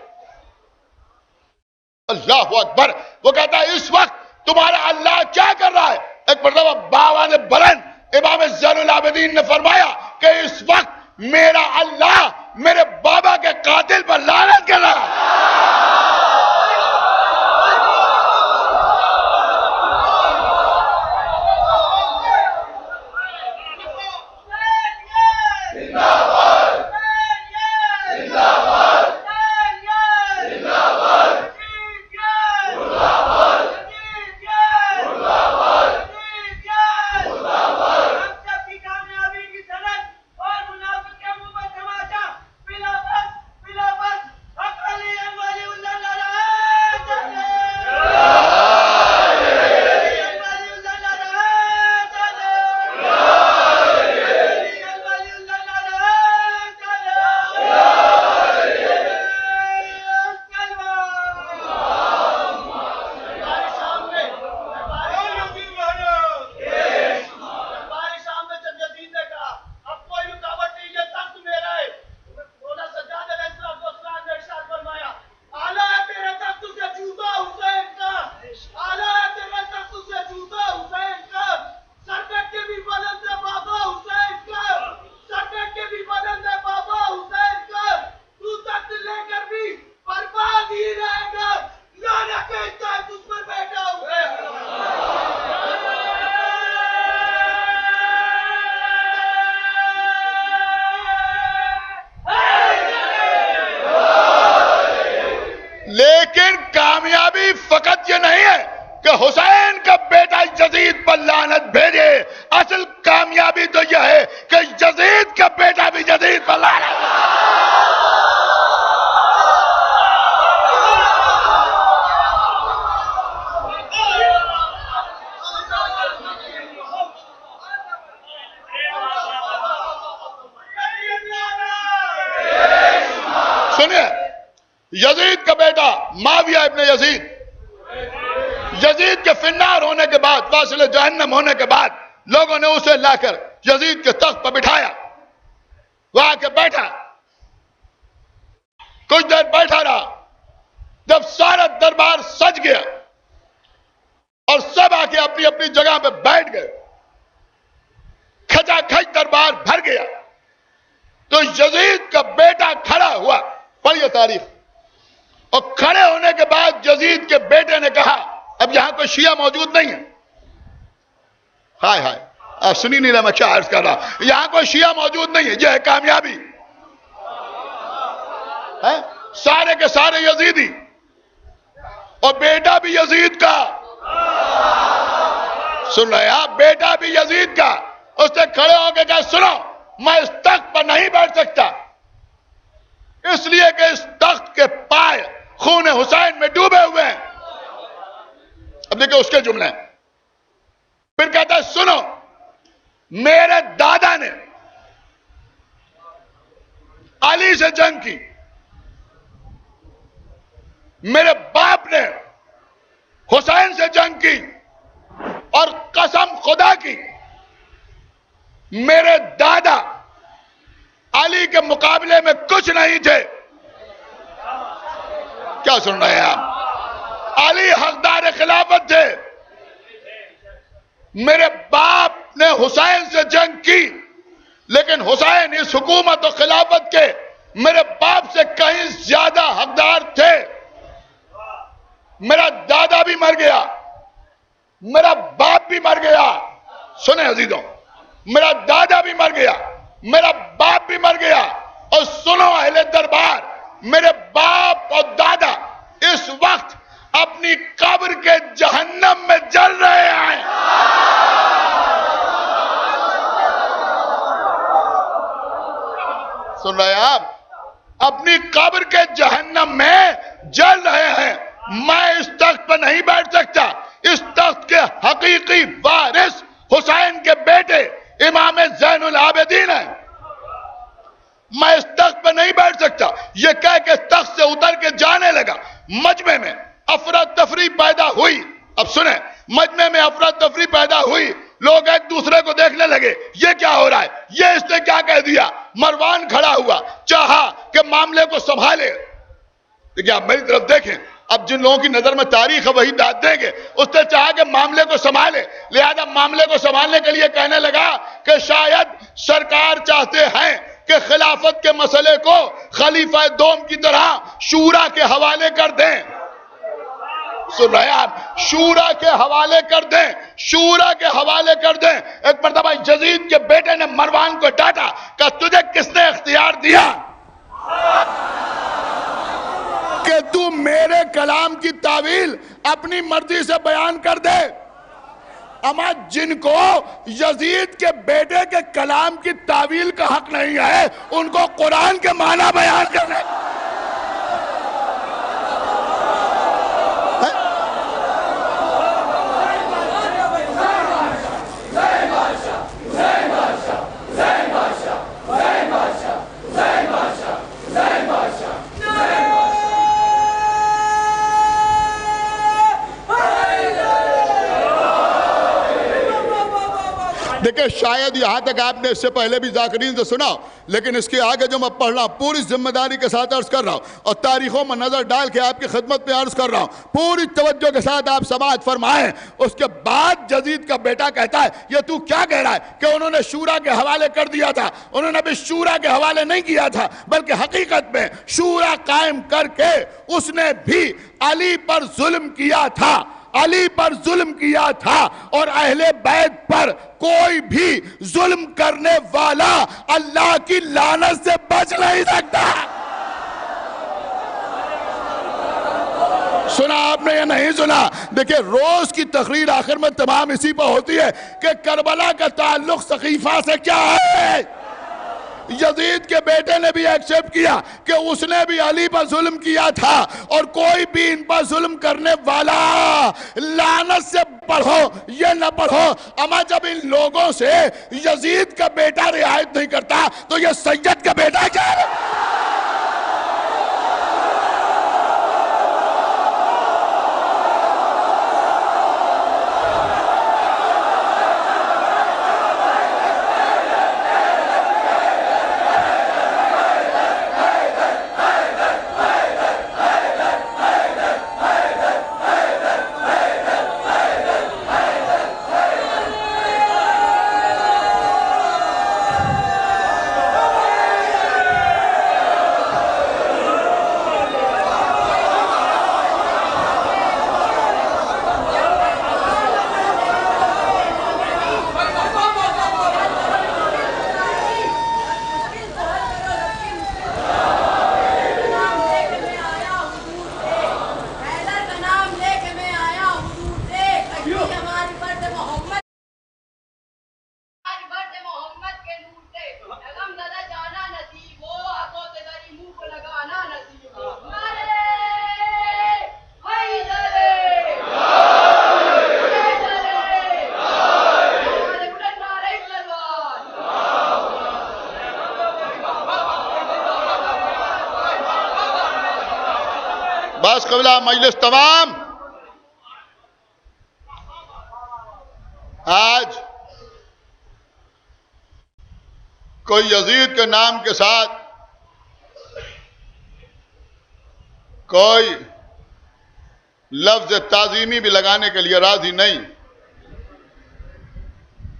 अल्लाह अकबर। वो कहता है इस वक्त तुम्हारा अल्लाह क्या कर रहा है? एक मरतबा बाबा ने बुलंद इमाम ज़ैनुल आबिदीन ने फरमाया कि इस वक्त मेरा अल्लाह मेरे बाबा के कातिल पर लानत कर रहा है। लेकिन कामयाबी फकत ये नहीं है कि हुसैन का बेटा यजीद पर लानत भेजे, असल कामयाबी तो यह है कि यजीद का बेटा भी यजीद पर लानत। सुनिए, यजीद का बेटा माविया इब्ने यजीद के फिन्नार होने के बाद, वासिल जहन्नम होने के बाद लोगों ने उसे लाकर यजीद के तख्त पर बिठाया, वो आके बैठा, कुछ देर बैठा रहा। जब सारा दरबार सज गया और सब आके अपनी अपनी जगह पे बैठ गए, खचाखच दरबार भर गया, तो यजीद का बेटा खड़ा हुआ। पढ़िए तारीख। और खड़े होने के बाद यजीद के बेटे ने कहा, अब यहां कोई शिया मौजूद नहीं है, हाय हाय, आप सुनी नहीं रहा मैं क्या अर्ज कर रहा, यहां कोई शिया मौजूद नहीं है, यह है कामयाबी है। सारे के सारे यजीदी और बेटा भी यजीद का, सुन रहे आप, बेटा भी यजीद का। उसने खड़े होकर कहा, सुनो, मैं इस तख्त पर नहीं बैठ सकता, इसलिए कि इस तख्त के पाए खून हुसैन में डूबे हुए हैं। अब देखिए उसके जुमले। फिर कहता है, सुनो, मेरे दादा ने अली से जंग की, मेरे बाप ने हुसैन से जंग की, और कसम खुदा की मेरे दादा अली के मुकाबले में कुछ नहीं थे। क्या सुन रहे हैं आप? अली हकदार खिलाफत थे, मेरे बाप ने हुसैन से जंग की, लेकिन हुसैन इस हुकूमत और खिलाफत के मेरे बाप से कहीं ज्यादा हकदार थे। मेरा दादा भी मर गया, मेरा बाप भी मर गया। सुने अजीजों, मेरा दादा भी मर गया, मेरा बाप भी मर गया। और सुनो अहले दरबार, मेरे बाप और दादा इस वक्त अपनी कब्र सुन रहे हैं आप? अपनी कब्र के जहन्नम में जल रहे हैं। मैं इस तख्त पर नहीं बैठ सकता। इस तख्त के हकीकी वारिस हुसैन के बेटे इमाम ज़ैनुल आबिदीन है। मैं इस तख्त पर नहीं बैठ सकता। यह कह के तख्त से उतर के जाने लगा। मजमे में अफरा तफरी पैदा हुई। अब सुने, मजमे में अफरा तफरी पैदा हुई। लोग एक दूसरे को देखने लगे, ये क्या हो रहा है, ये इसने क्या कह दिया। मरवान खड़ा हुआ, चाहा कि मामले को संभाले। देखिए, आप मेरी तरफ देखें। अब जिन लोगों की नजर में तारीख है वही दाद देंगे। उसने चाहा कि मामले को संभाले, लिहाजा मामले को संभालने के लिए कहने लगा कि शायद सरकार चाहते हैं कि खिलाफत के मसले को खलीफा दोम की तरह शूरा के हवाले कर दें। सुन रहे हैं आप? शूरा के हवाले कर दें, शूरा के हवाले कर दें। एक मर्तबा यजीद के बेटे ने मरवान को डांटा कि तुझे किसने इख्तियार दिया कि तू मेरे कलाम की तावील अपनी मर्जी से बयान कर दे। अमा जिनको यजीद के बेटे के कलाम की तावील का हक नहीं है, उनको कुरान के माना बयान करने। देखिए, शायद यहां तक आपने इससे पहले भी जाकरीन से सुना, लेकिन इसके आगे जो मैं पढ़ रहा हूं पूरी जिम्मेदारी के साथ अर्ज कर रहा हूं और तारीखों में नजर डाल के आपकी खिदमत में अर्ज कर रहा हूं। पूरी तवज्जो के साथ आप समाअत फरमाएं। उसके बाद यजीद का बेटा कहता है, ये तू क्या कह रहा है कि उन्होंने शूरा के हवाले कर दिया था। उन्होंने भी शूरा के हवाले नहीं किया था, बल्कि हकीकत में शूरा कायम करके उसने भी अली पर जुल्म किया था। अली पर जुल्म किया था और अहले बैत पर कोई भी जुल्म करने वाला अल्लाह की लानत से बच नहीं सकता। सुना आपने या नहीं सुना? देखिए, रोज की तकरीर आखिर में तमाम इसी पर होती है कि करबला का ताल्लुक सकीफा से क्या है। यजीद के बेटे ने भी एक्सेप्ट किया कि उसने भी अली पर जुल्म किया था और कोई भी इन पर जुल्म करने वाला लानत से पढ़ो ये न पढ़ो। अमा जब इन लोगों से यजीद का बेटा रियायत नहीं करता तो ये सैयद का बेटा क्या है? बस कबला मजलिस तमाम। आज कोई यजीद के नाम के साथ कोई लफ्ज ताजीमी भी लगाने के लिए राजी नहीं।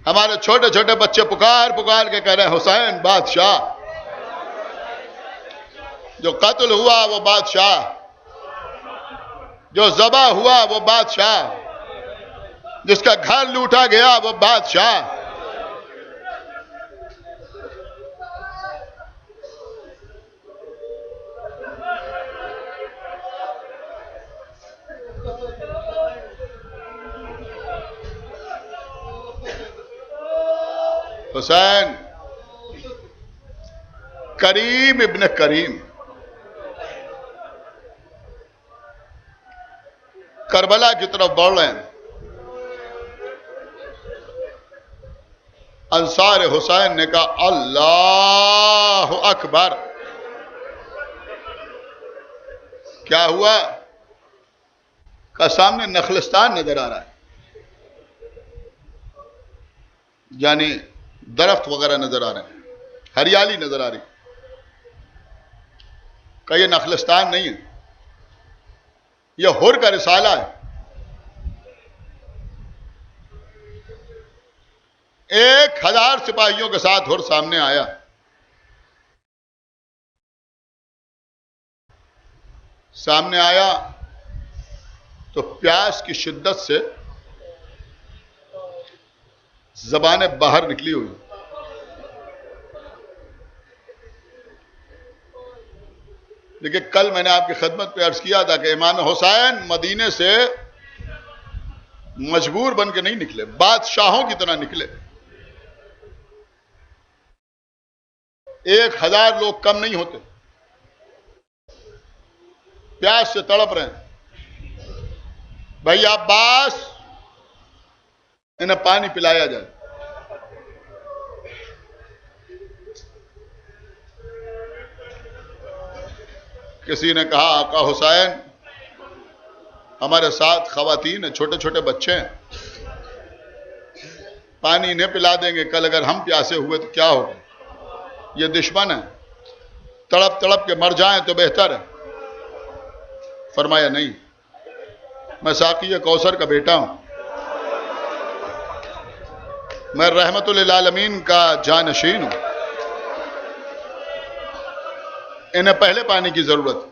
हमारे छोटे छोटे बच्चे पुकार पुकार के कह रहे हैं हुसैन बादशाह, जो कत्ल हुआ वो बादशाह, जो ज़बा हुआ वो बादशाह, जिसका घर लूटा गया वो बादशाह। हुसैन करीम इब्न करीम करबला की तरफ बढ़ रहे हैं। अंसार हुसैन ने कहा अल्लाह अकबर। क्या हुआ? का सामने नखलिस्तान नजर आ रहा है, यानी दरख्त वगैरह नजर आ रहे हैं, हरियाली नजर आ रही। का ये नखलिस्तान नहीं है, यह हुर का रिसाला है। 1000 सिपाहियों के साथ हुर सामने आया। सामने आया तो प्यास की शिद्दत से ज़बानें बाहर निकली हुई। देखिए, कल मैंने आपकी खिदमत पे अर्ज किया था कि इमाम हुसैन मदीने से मजबूर बन के नहीं निकले, बादशाहों की तरह निकले। 1000 लोग कम नहीं होते, प्यास से तड़प रहे हैं। भाई अब्बास, इन्हें पानी पिलाया जाए। किसी ने कहा आका हुसैन, हमारे साथ खवातीन है, छोटे छोटे बच्चे हैं, पानी इन्हें पिला देंगे, कल अगर हम प्यासे हुए तो क्या होगा? ये दुश्मन है, तड़प तड़प के मर जाएं तो बेहतर है। फरमाया नहीं, मैं साकी कौसर का बेटा हूं, मैं रहमतुल लिल आलमीन का जानशीन हूं, इन्हें पहले पानी की जरूरत।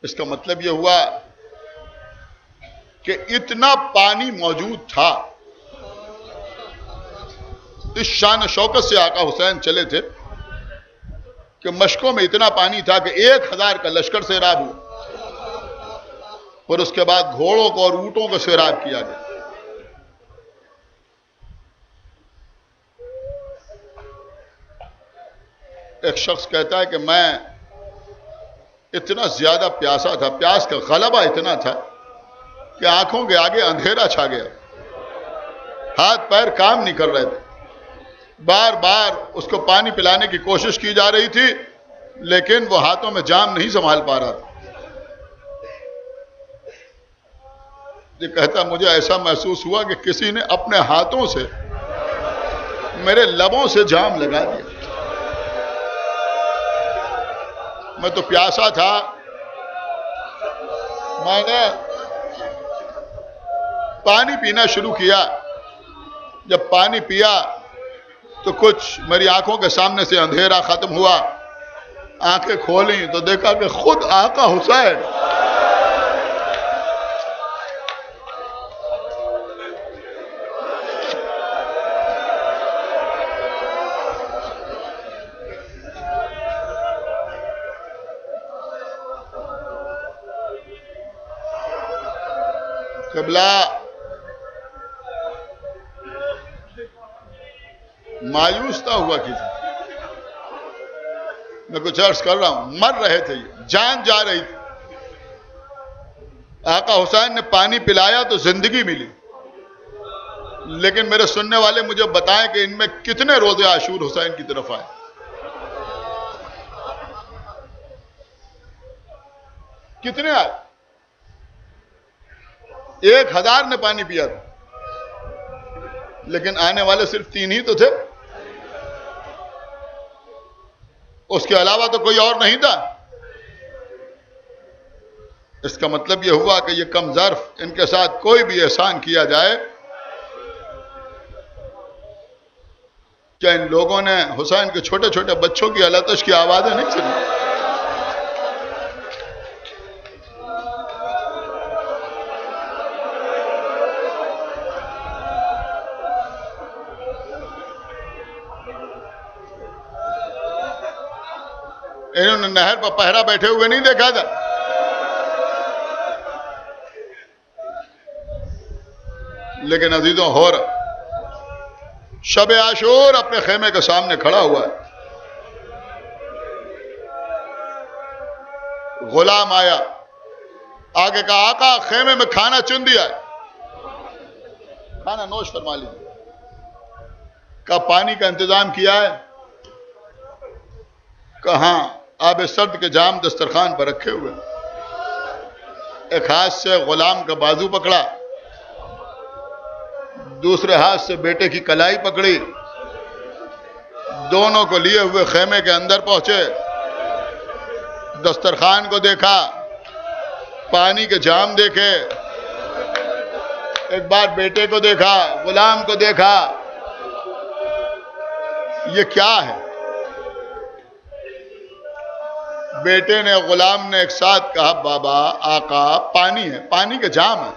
इसका मतलब यह हुआ कि इतना पानी मौजूद था। इस शान शौकत से आका हुसैन चले थे कि मशकों में इतना पानी था कि 1000 का लश्कर सैराब हुआ और उसके बाद घोड़ों को और ऊंटों को सैराब किया गया। एक शख्स कहता है कि मैं इतना ज्यादा प्यासा था, प्यास का गलबा इतना था कि आंखों के आगे अंधेरा छा गया, हाथ पैर काम नहीं कर रहे थे। बार बार उसको पानी पिलाने की कोशिश की जा रही थी, लेकिन वो हाथों में जाम नहीं संभाल पा रहा था। ये कहता, मुझे ऐसा महसूस हुआ कि किसी ने अपने हाथों से मेरे लबों से जाम लगा दिया। मैं तो प्यासा था, मैंने पानी पीना शुरू किया। जब पानी पिया तो कुछ मेरी आंखों के सामने से अंधेरा खत्म हुआ। आंखें खोली तो देखा कि खुद आका हुसैन क़िबला मायूस ना हुआ कीजिए। मैं कुछ अर्ज कर रहा हूं, मर रहे थे, जान जा रही थी। आका हुसैन ने पानी पिलाया तो जिंदगी मिली, लेकिन मेरे सुनने वाले मुझे बताएं कि इनमें कितने रोजे आशूर हुसैन की तरफ आए। कितने आए? 1000 ने पानी पिया था, लेकिन आने वाले सिर्फ 3 ही तो थे, उसके अलावा तो कोई और नहीं था। इसका मतलब यह हुआ कि यह कम ज़र्फ, इनके साथ कोई भी एहसान किया जाए, क्या इन लोगों ने हुसैन के छोटे छोटे बच्चों की अलतश की आवाजें नहीं सुनी? इन्होंने नहर पर पहरा बैठे हुए नहीं देखा था? लेकिन अजीजों हो रहा, शब आशूर अपने खेमे के सामने खड़ा हुआ है। गुलाम आया, आगे का आका खेमे में खाना चुन दिया है, खाना नोश फरमा लीजिए। का पानी का इंतजाम किया है? कहां? आब सर्द के जाम दस्तरखान पर रखे हुए। एक हाथ से गुलाम का बाजू पकड़ा, दूसरे हाथ से बेटे की कलाई पकड़ी, दोनों को लिए हुए खेमे के अंदर पहुंचे। दस्तरखान को देखा, पानी के जाम देखे, एक बार बेटे को देखा, गुलाम को देखा, ये क्या है? बेटे ने गुलाम ने एक साथ कहा, बाबा आका पानी है, पानी का जाम है।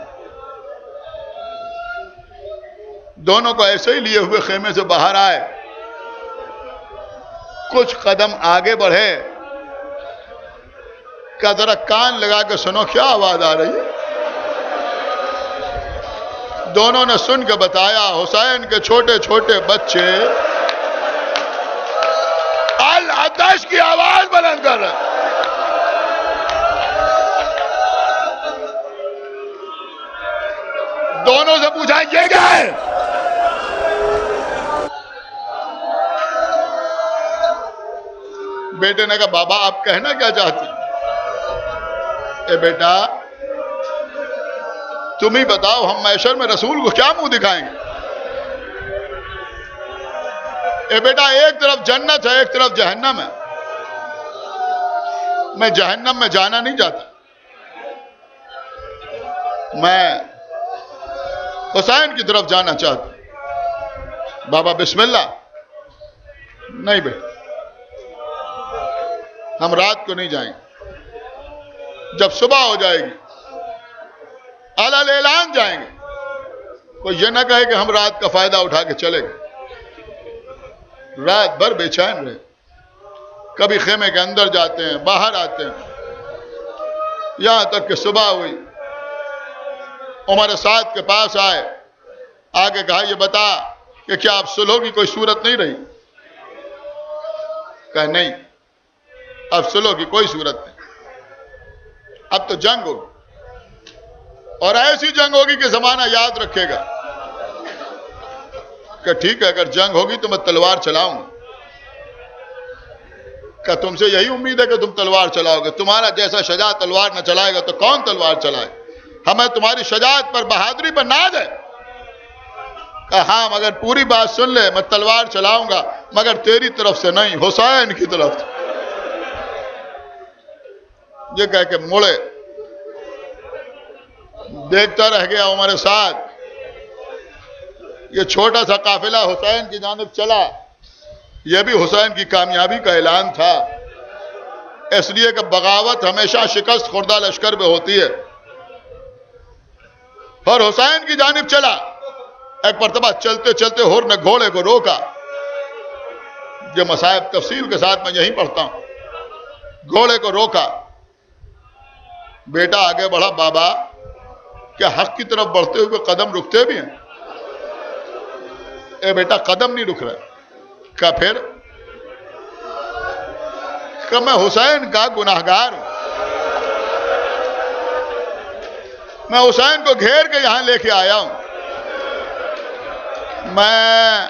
दोनों को ऐसे ही लिए हुए खेमे से बाहर आए, कुछ कदम आगे बढ़े, क्या जरा कान लगा के सुनो क्या आवाज आ रही है। दोनों ने सुन के बताया, हुसैन के छोटे छोटे बच्चे अल अदश की आवाज बुलंद कर रहे। दोनों से पूछा ये क्या है? बेटे ने कहा, बाबा आप कहना क्या चाहते हैं? ए बेटा तुम ही बताओ, हम मैशर में रसूल को क्या मुंह दिखाएंगे? ए बेटा एक तरफ जन्नत है, एक तरफ जहन्नम है। मैं जहन्नम में जाना नहीं चाहता, मैं हुसैन की तरफ जाना चाहता। बाबा बिस्मिल्लाह। नहीं बेटा, हम रात को नहीं जाएंगे, जब सुबह हो जाएगी अलल ऐलान जाएंगे। कोई ये ना कहे कि हम रात का फायदा उठा के चले गए। रात भर बेचैन रहे, कभी खेमे के अंदर जाते हैं, बाहर आते हैं, यहां तक कि सुबह हुई। उमर साद के पास आए, आगे कहा, ये बता कि क्या अब सुलह की कोई सूरत नहीं रही? कहा नहीं, अब सुलह की कोई सूरत नहीं, अब तो जंग होगी, और ऐसी जंग होगी कि जमाना याद रखेगा। कि ठीक है, अगर जंग होगी तो मैं तलवार चलाऊंगा। क्या तुमसे यही उम्मीद है कि तुम तलवार चलाओगे? तुम्हारा जैसा शजा तलवार न चलाएगा तो कौन तलवार चलाए? हमें तुम्हारी शजात पर, बहादुरी पर नाज है। कहा हाँ, मगर पूरी बात सुन ले, मैं तलवार चलाऊंगा मगर तेरी तरफ से नहीं, हुसैन की तरफ से। ये कह के मुड़े, देखता रह गया उमर साद। ये छोटा सा काफिला हुसैन की जानिब चला। यह भी हुसैन की कामयाबी का ऐलान था, इसलिए कि बगावत हमेशा शिकस्त खुर्दा लश्कर में होती है। और हुसैन की जानिब चला। एक मरतबा चलते चलते हुर ने घोड़े को रोका। ये मसाइब तफसील के साथ मैं यहीं पढ़ता हूं। घोड़े को रोका, बेटा आगे बढ़ा। बाबा क्या हक की तरफ बढ़ते हुए कदम रुकते भी हैं? ए बेटा कदम नहीं रुक रहा। क्या फिर? कि मैं हुसैन का गुनाहगार हूं, मैं हुसैन को घेर के यहां लेके आया हूं। मैं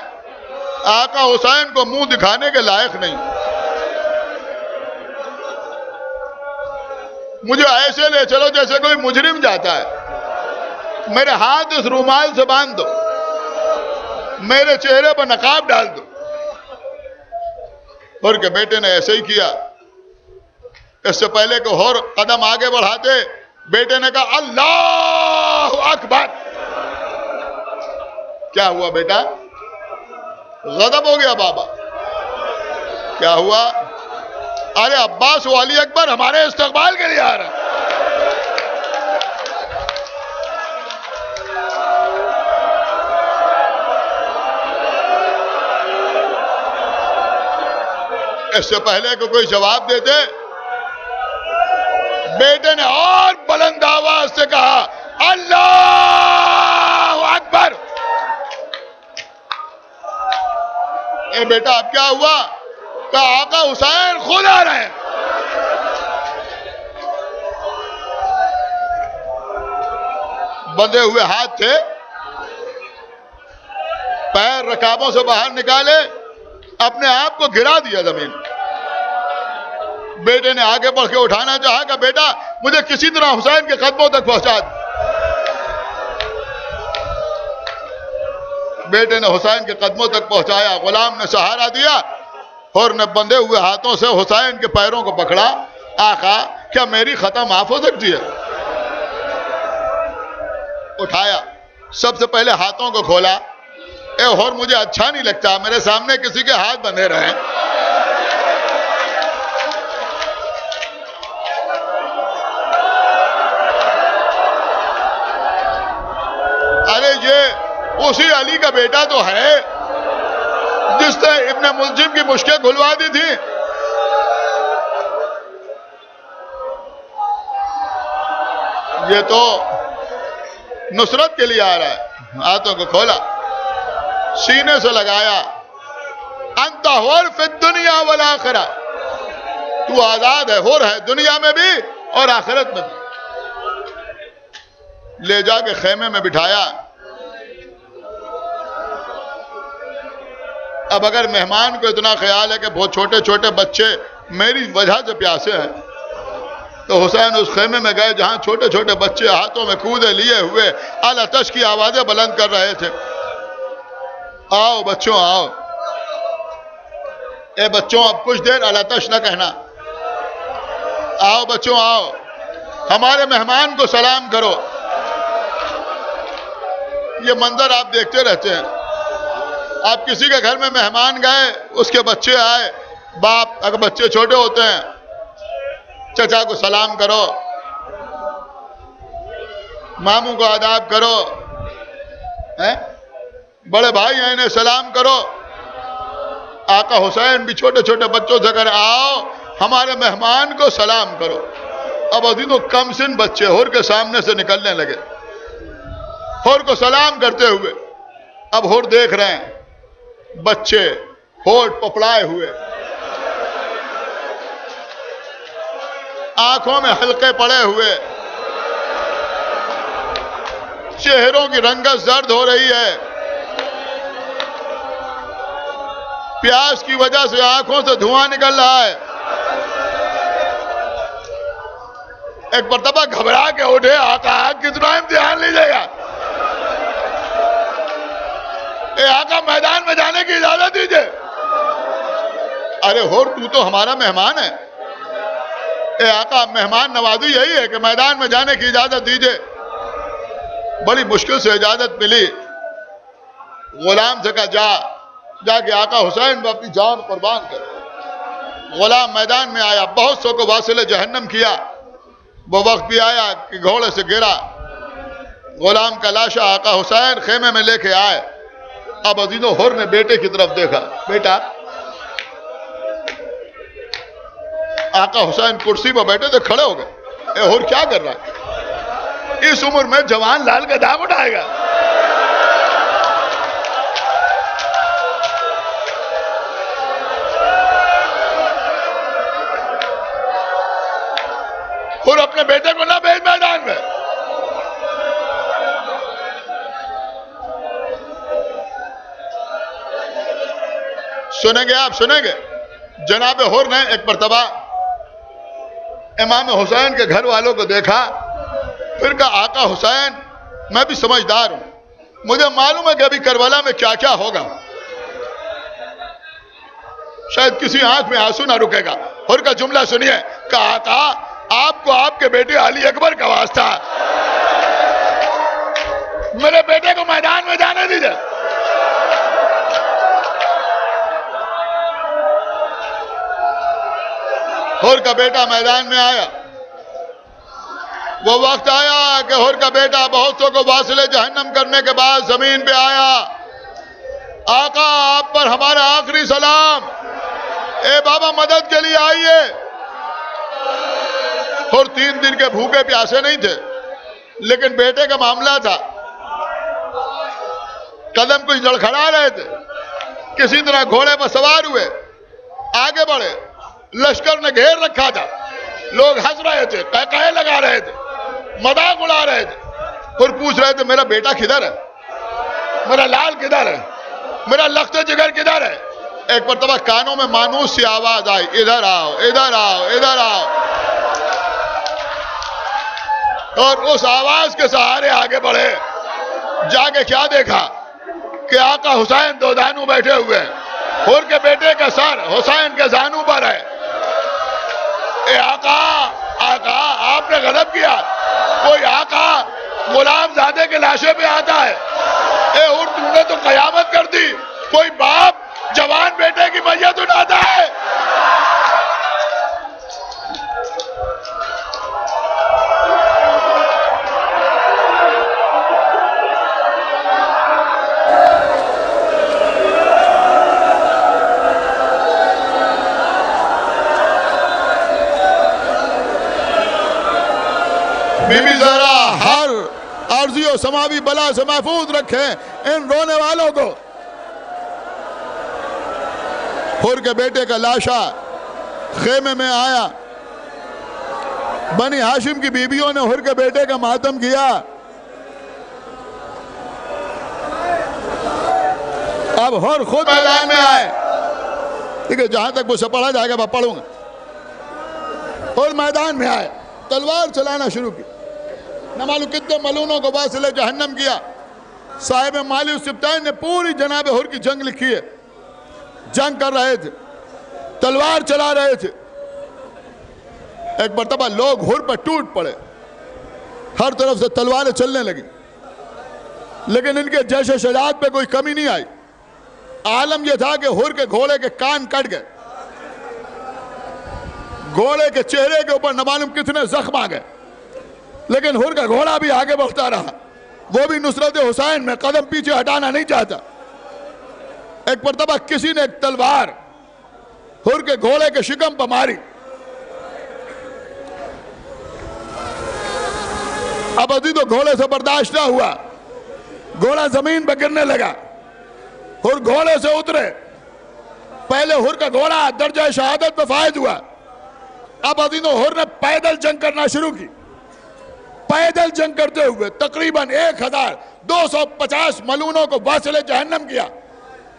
आका हुसैन को मुंह दिखाने के लायक नहीं। मुझे ऐसे ले चलो जैसे कोई मुजरिम जाता है। मेरे हाथ इस रूमाल से बांध दो, मेरे चेहरे पर नकाब डाल दो। और के बेटे ने ऐसे ही किया। इससे पहले कि और कदम आगे बढ़ाते, बेटे ने कहा अल्लाह अकबर। क्या हुआ बेटा? गजब हो गया बाबा। क्या हुआ? अरे अब्बास वाली अकबर हमारे इस्तकबाल के लिए आ रहा है। इससे पहले को कोई जवाब देते, बेटे ने और बुलंद आवाज से कहा अल्लाह अकबर। ए बेटा अब क्या हुआ? कहा आका हुसैन खुद आ रहे हैं। बंधे हुए हाथ थे, पैर रकाबों से बाहर निकाले, अपने आप को गिरा दिया जमीन। बेटे ने आगे बढ़ के उठाना चाहा कि बेटा मुझे किसी तरह हुसैन के कदमों तक पहुंचा दे। बेटे ने हुसैन के कदमों तक पहुंचाया, गुलाम ने सहारा दिया और ने बंधे हुए हाथों से हुसैन के पैरों को पकड़ा। आका क्या मेरी खता माफ हो सकती है? उठाया, सबसे पहले हाथों को खोला। और मुझे अच्छा नहीं लगता मेरे सामने किसी के हाथ बंधे रहे। अरे ये उसी अली का बेटा तो है जिसने इब्ने मुल्जिम की मुश्किल खुलवा दी थी। ये तो नुसरत के लिए आ रहा है। हाथों को खोला, सीने से लगाया। अंत हुर फिद दुनिया वल आखिरा, तू आजाद है, हुर है दुनिया में भी और आखिरत में भी। ले जाके खेमे में बिठाया। अब अगर मेहमान को इतना ख्याल है कि बहुत छोटे छोटे बच्चे मेरी वजह से प्यासे हैं, तो हुसैन उस खेमे में गए जहां छोटे छोटे बच्चे हाथों में कूदे लिए हुए अल आतश की आवाजें बुलंद कर रहे थे। आओ बच्चों आओ, ए बच्चों अब कुछ देर अल आतश न कहना। आओ बच्चों आओ, हमारे मेहमान को सलाम करो। ये मंजर आप देखते रहते हैं। आप किसी के घर में मेहमान गए, उसके बच्चे आए, बाप अगर बच्चे छोटे होते हैं, चचा को सलाम करो, मामू को आदाब करो, हैं? बड़े भाई हैं इन्हें सलाम करो। आका हुसैन भी छोटे छोटे बच्चों से कर आओ हमारे मेहमान को सलाम करो। अब अभी तो कम सिन बच्चे हुर के सामने से निकलने लगे, हुर को सलाम करते हुए। अब हुर देख रहे हैं बच्चे होठ पपड़ाए हुए, आंखों में हल्के पड़े हुए, चेहरों की रंगत जर्द हो रही है, प्यास की वजह से आंखों से धुआं निकल रहा है। एक मर्तबा घबरा के उठे, आका कितना इम्तिहान लीजिएगा? आका मैदान में जाने की इजाजत दीजिए। अरे होर तू तो हमारा मेहमान है। ए आका मेहमान नवाजी यही है कि मैदान में जाने की इजाजत दीजिए। बड़ी मुश्किल से इजाजत मिली। गुलाम से कहा जाके आका हुसैन में अपनी जान कुर्बान कर। गुलाम मैदान में आया, बहुत सौ को वासिल जहन्नम किया। वो वक्त भी आया कि घोड़े से गिरा। गुलाम का लाशा आका हुसैन खेमे में लेके आए। अब अजीजों हुर ने बेटे की तरफ देखा। बेटा, आका हुसैन कुर्सी पर बैठे थे, खड़े हो गए। ए हुर क्या कर रहा है? इस उम्र में जवान लाल का दाग उठाएगा? हुर अपने बेटे को ना भेज मैदान में। सुनेंगे आप, सुनेंगे। जनाब हुर ने एक मर्तबा इमाम हुसैन के घर वालों को देखा, फिर कहा आका हुसैन मैं भी समझदार हूं, मुझे मालूम है कि अभी करबला में क्या क्या होगा। शायद किसी आंख में आंसू ना रुकेगा। हुर का जुमला सुनिए। कहा आका आपको आपके बेटे अली अकबर का वास्ता, मेरे बेटे को मैदान में जाने दीजिए। हुर का बेटा मैदान में आया। वो वक्त आया कि हुर का बेटा बहुत सौ को वासिले जहन्नम करने के बाद जमीन पे आया। आका आप पर हमारा आखिरी सलाम। ए बाबा मदद के लिए आइए। हुर 3 दिन के भूखे प्यासे नहीं थे, लेकिन बेटे का मामला था। कदम कुछ लड़खड़ा रहे थे। किसी तरह घोड़े पर सवार हुए, आगे बढ़े। लश्कर ने घेर रखा था, लोग हंस रहे थे, कह लगा रहे थे, मजाक उड़ा रहे थे और पूछ रहे थे मेरा बेटा किधर है, मेरा लाल किधर है, मेरा लख्त जिगर किधर है। एक मरतबा कानों में मानूस सी आवाज आई, इधर आओ, इधर आओ, इधर आओ। और उस आवाज के सहारे आगे बढ़े। जाके क्या देखा कि आका हुसैन दो दानू बैठे हुए हैं, हुर के बेटे का सर हुसैन के जानू पर है। ए आका, आका आपने गजब किया। कोई आका गुलाम जादे के लाशे पे आता है। ए हुर तूने तो कयामत कर दी। कोई बाप जवान बेटे की मैयत उठाता है। बीबी ज़हरा हर अर्जी और समावी बला से महफूज रखें इन रोने वालों को। हुर के बेटे का लाशा खेमे में आया। बनी हाशिम की बीबियों ने हुर के बेटे का मातम किया। अब हुर खुद मैदान में आए। ठीक है, जहां तक मुझसे पढ़ा जाएगा मैं पढ़ूंगा। हुर मैदान में आए, तलवार चलाना शुरू की। न मालूम कितने मलूनों को वासिले जहन्नम किया। साहिब माली सिप्तान ने पूरी जनाब हुर की जंग लिखी है। जंग कर रहे थे, तलवार चला रहे थे। एक मरतबा लोग हुर पर टूट पड़े, हर तरफ से तलवारें चलने लगी, लेकिन इनके जैश शजात पे कोई कमी नहीं आई। आलम यह था कि हुर के घोड़े के कान कट गए, घोड़े के चेहरे के ऊपर न मालूम कितने जख्म आ गए, लेकिन हुर का घोड़ा भी आगे बढ़ता रहा। वो भी नुसरत हुसैन में कदम पीछे हटाना नहीं चाहता। एक मरतबा किसी ने एक तलवार हुर के घोड़े के शिकम पर मारी। अब अभी तो घोड़े से बर्दाश्त ना हुआ, घोड़ा जमीन पर गिरने लगा। हुर घोड़े से उतरे। पहले हुर का घोड़ा दर्जा शहादत में फायज हुआ। अब अभी तो हुर ने पैदल जंग करना शुरू की। पैदल जंग करते हुए तकरीबन 1250 मलूनों को वासिले जहन्नम किया।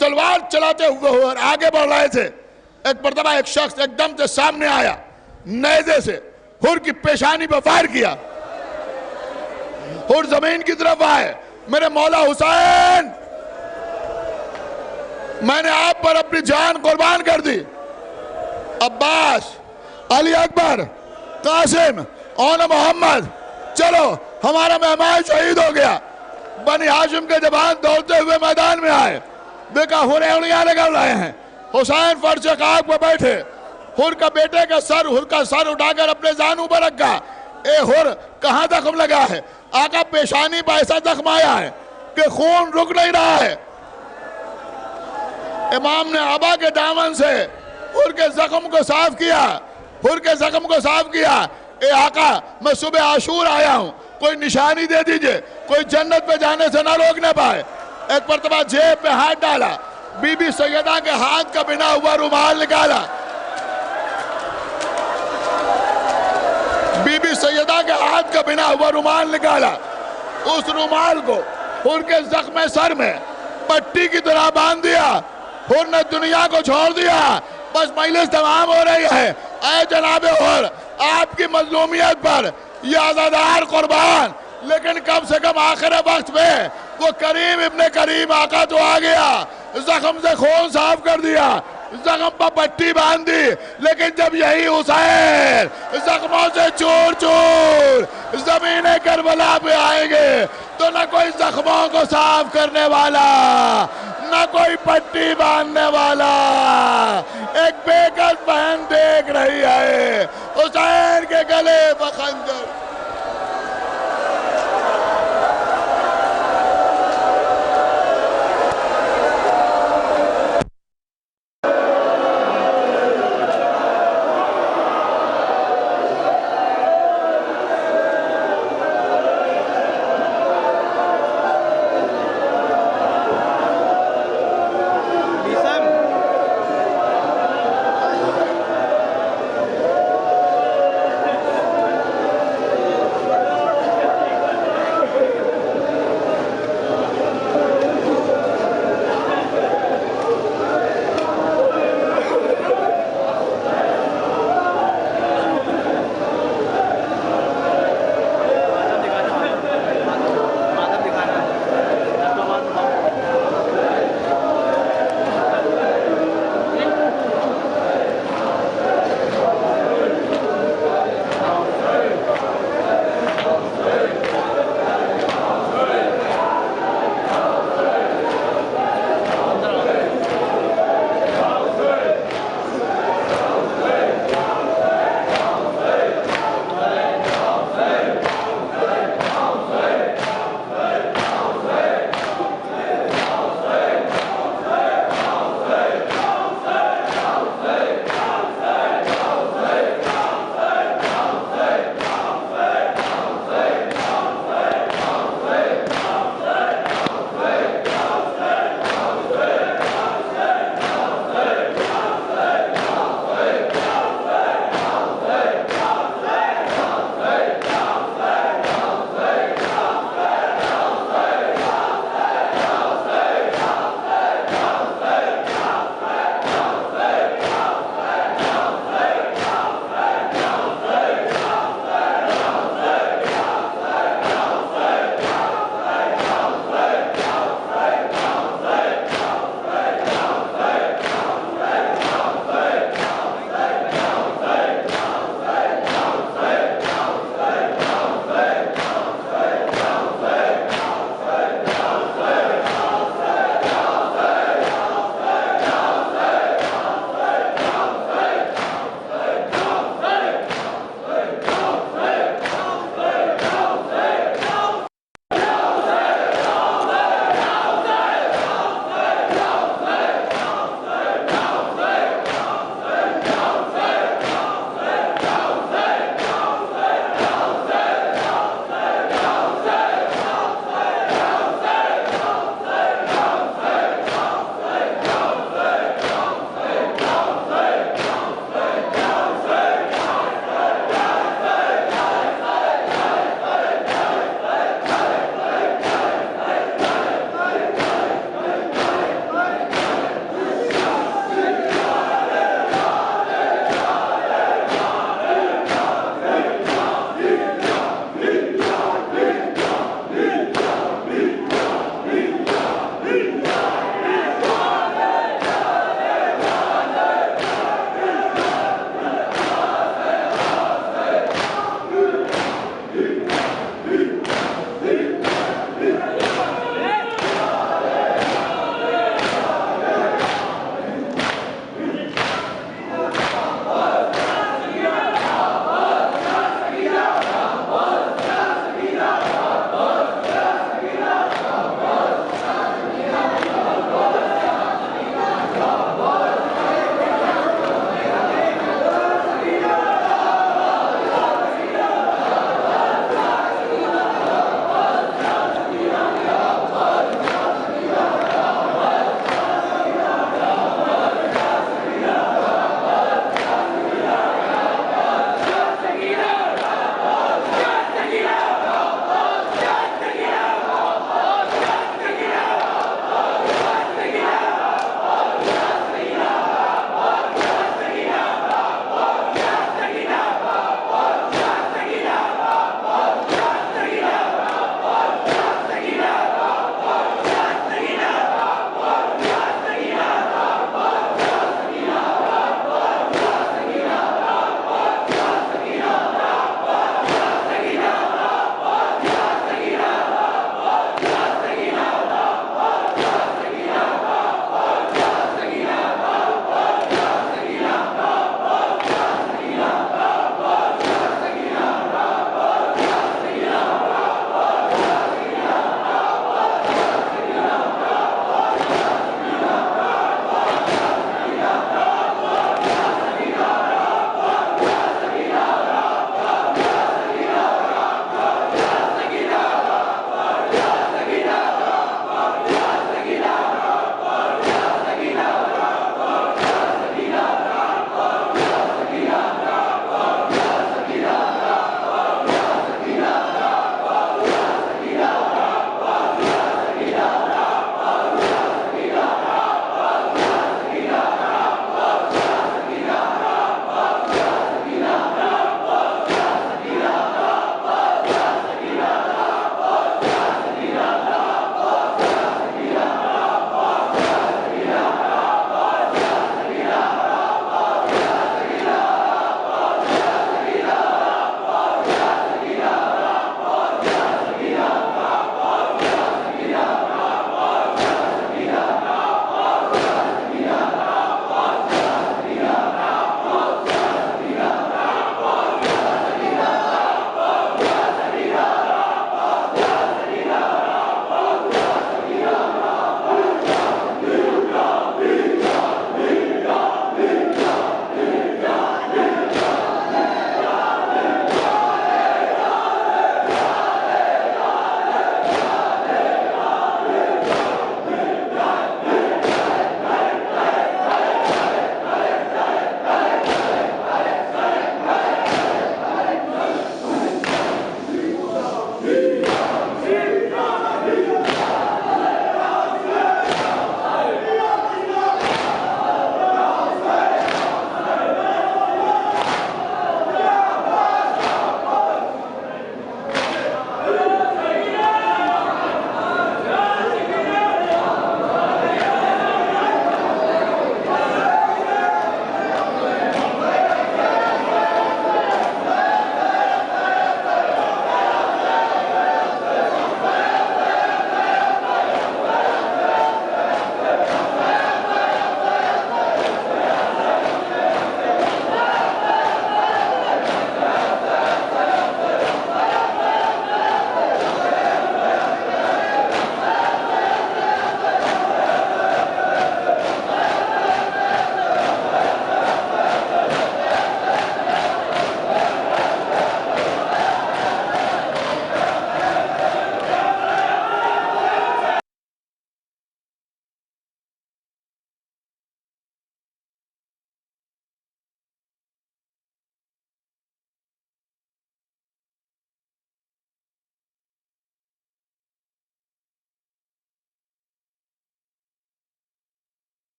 तलवार चलाते हुए और आगे बढ़ रहे थे। एक मरतबा एक शख्स एकदम से सामने आया, नेज़े से हुर की पेशानी पर फायर किया। हुर जमीन की तरफ आए। मेरे मौला हुसैन, मैंने आप पर अपनी जान कुर्बान कर दी। अब्बास, अली अकबर, कासिम और मोहम्मद, चलो हमारा मेहमान शहीद हो गया। बनी हाशिम के जवान दौड़ते हुए मैदान में आए। देखा हुर उंगलियां निकल रहे हैं। हुसैन फर्श खाक पर बैठे। हुर का बेटे का सर, हुर का सर उठाकर अपने जानू पर रखा। ए हुर, कहां जख्म लगा है? आका पेशानी पर ऐसा जख्म आया है कि खून रुक नहीं रहा है। इमाम ने आबा के दामन से हुर के जख्म को साफ किया। हुर के जख्म को साफ किया। ए आका, मैं सुबह आशूर आया हूं, कोई निशानी दे दीजिए, कोई जन्नत पे जाने से ना रोकने पाए। एक मरतबा जेब पे हाथ डाला, बीबी सैयदा के हाथ का बिना हुआ रुमाल निकाला। बीबी सैयदा के हाथ का बिना हुआ रुमाल निकाला। उस रुमाल को हुर के जख्म सर में पट्टी की तरह बांध दिया। हुर ने दुनिया को छोड़ दिया। बस मजलिस तमाम हो रही है। ऐ जनाब हुर, आपकी मजलूमियत पर ये आजादार कुर्बान, लेकिन कम से कम आखिर वक्त में वो करीम इब्ने करीम आका तो आ गया, जख्म से खून साफ कर दिया, जख्म पर पट्टी बांध दी। लेकिन जब यही हुसैन जख्मों से चूर चूर जमीन करबला पे आएंगे तो न कोई जख्मों को साफ करने वाला, न कोई पट्टी बांधने वाला। एक बेकस बहन देख रही है हुसैन के गले पर खंजर।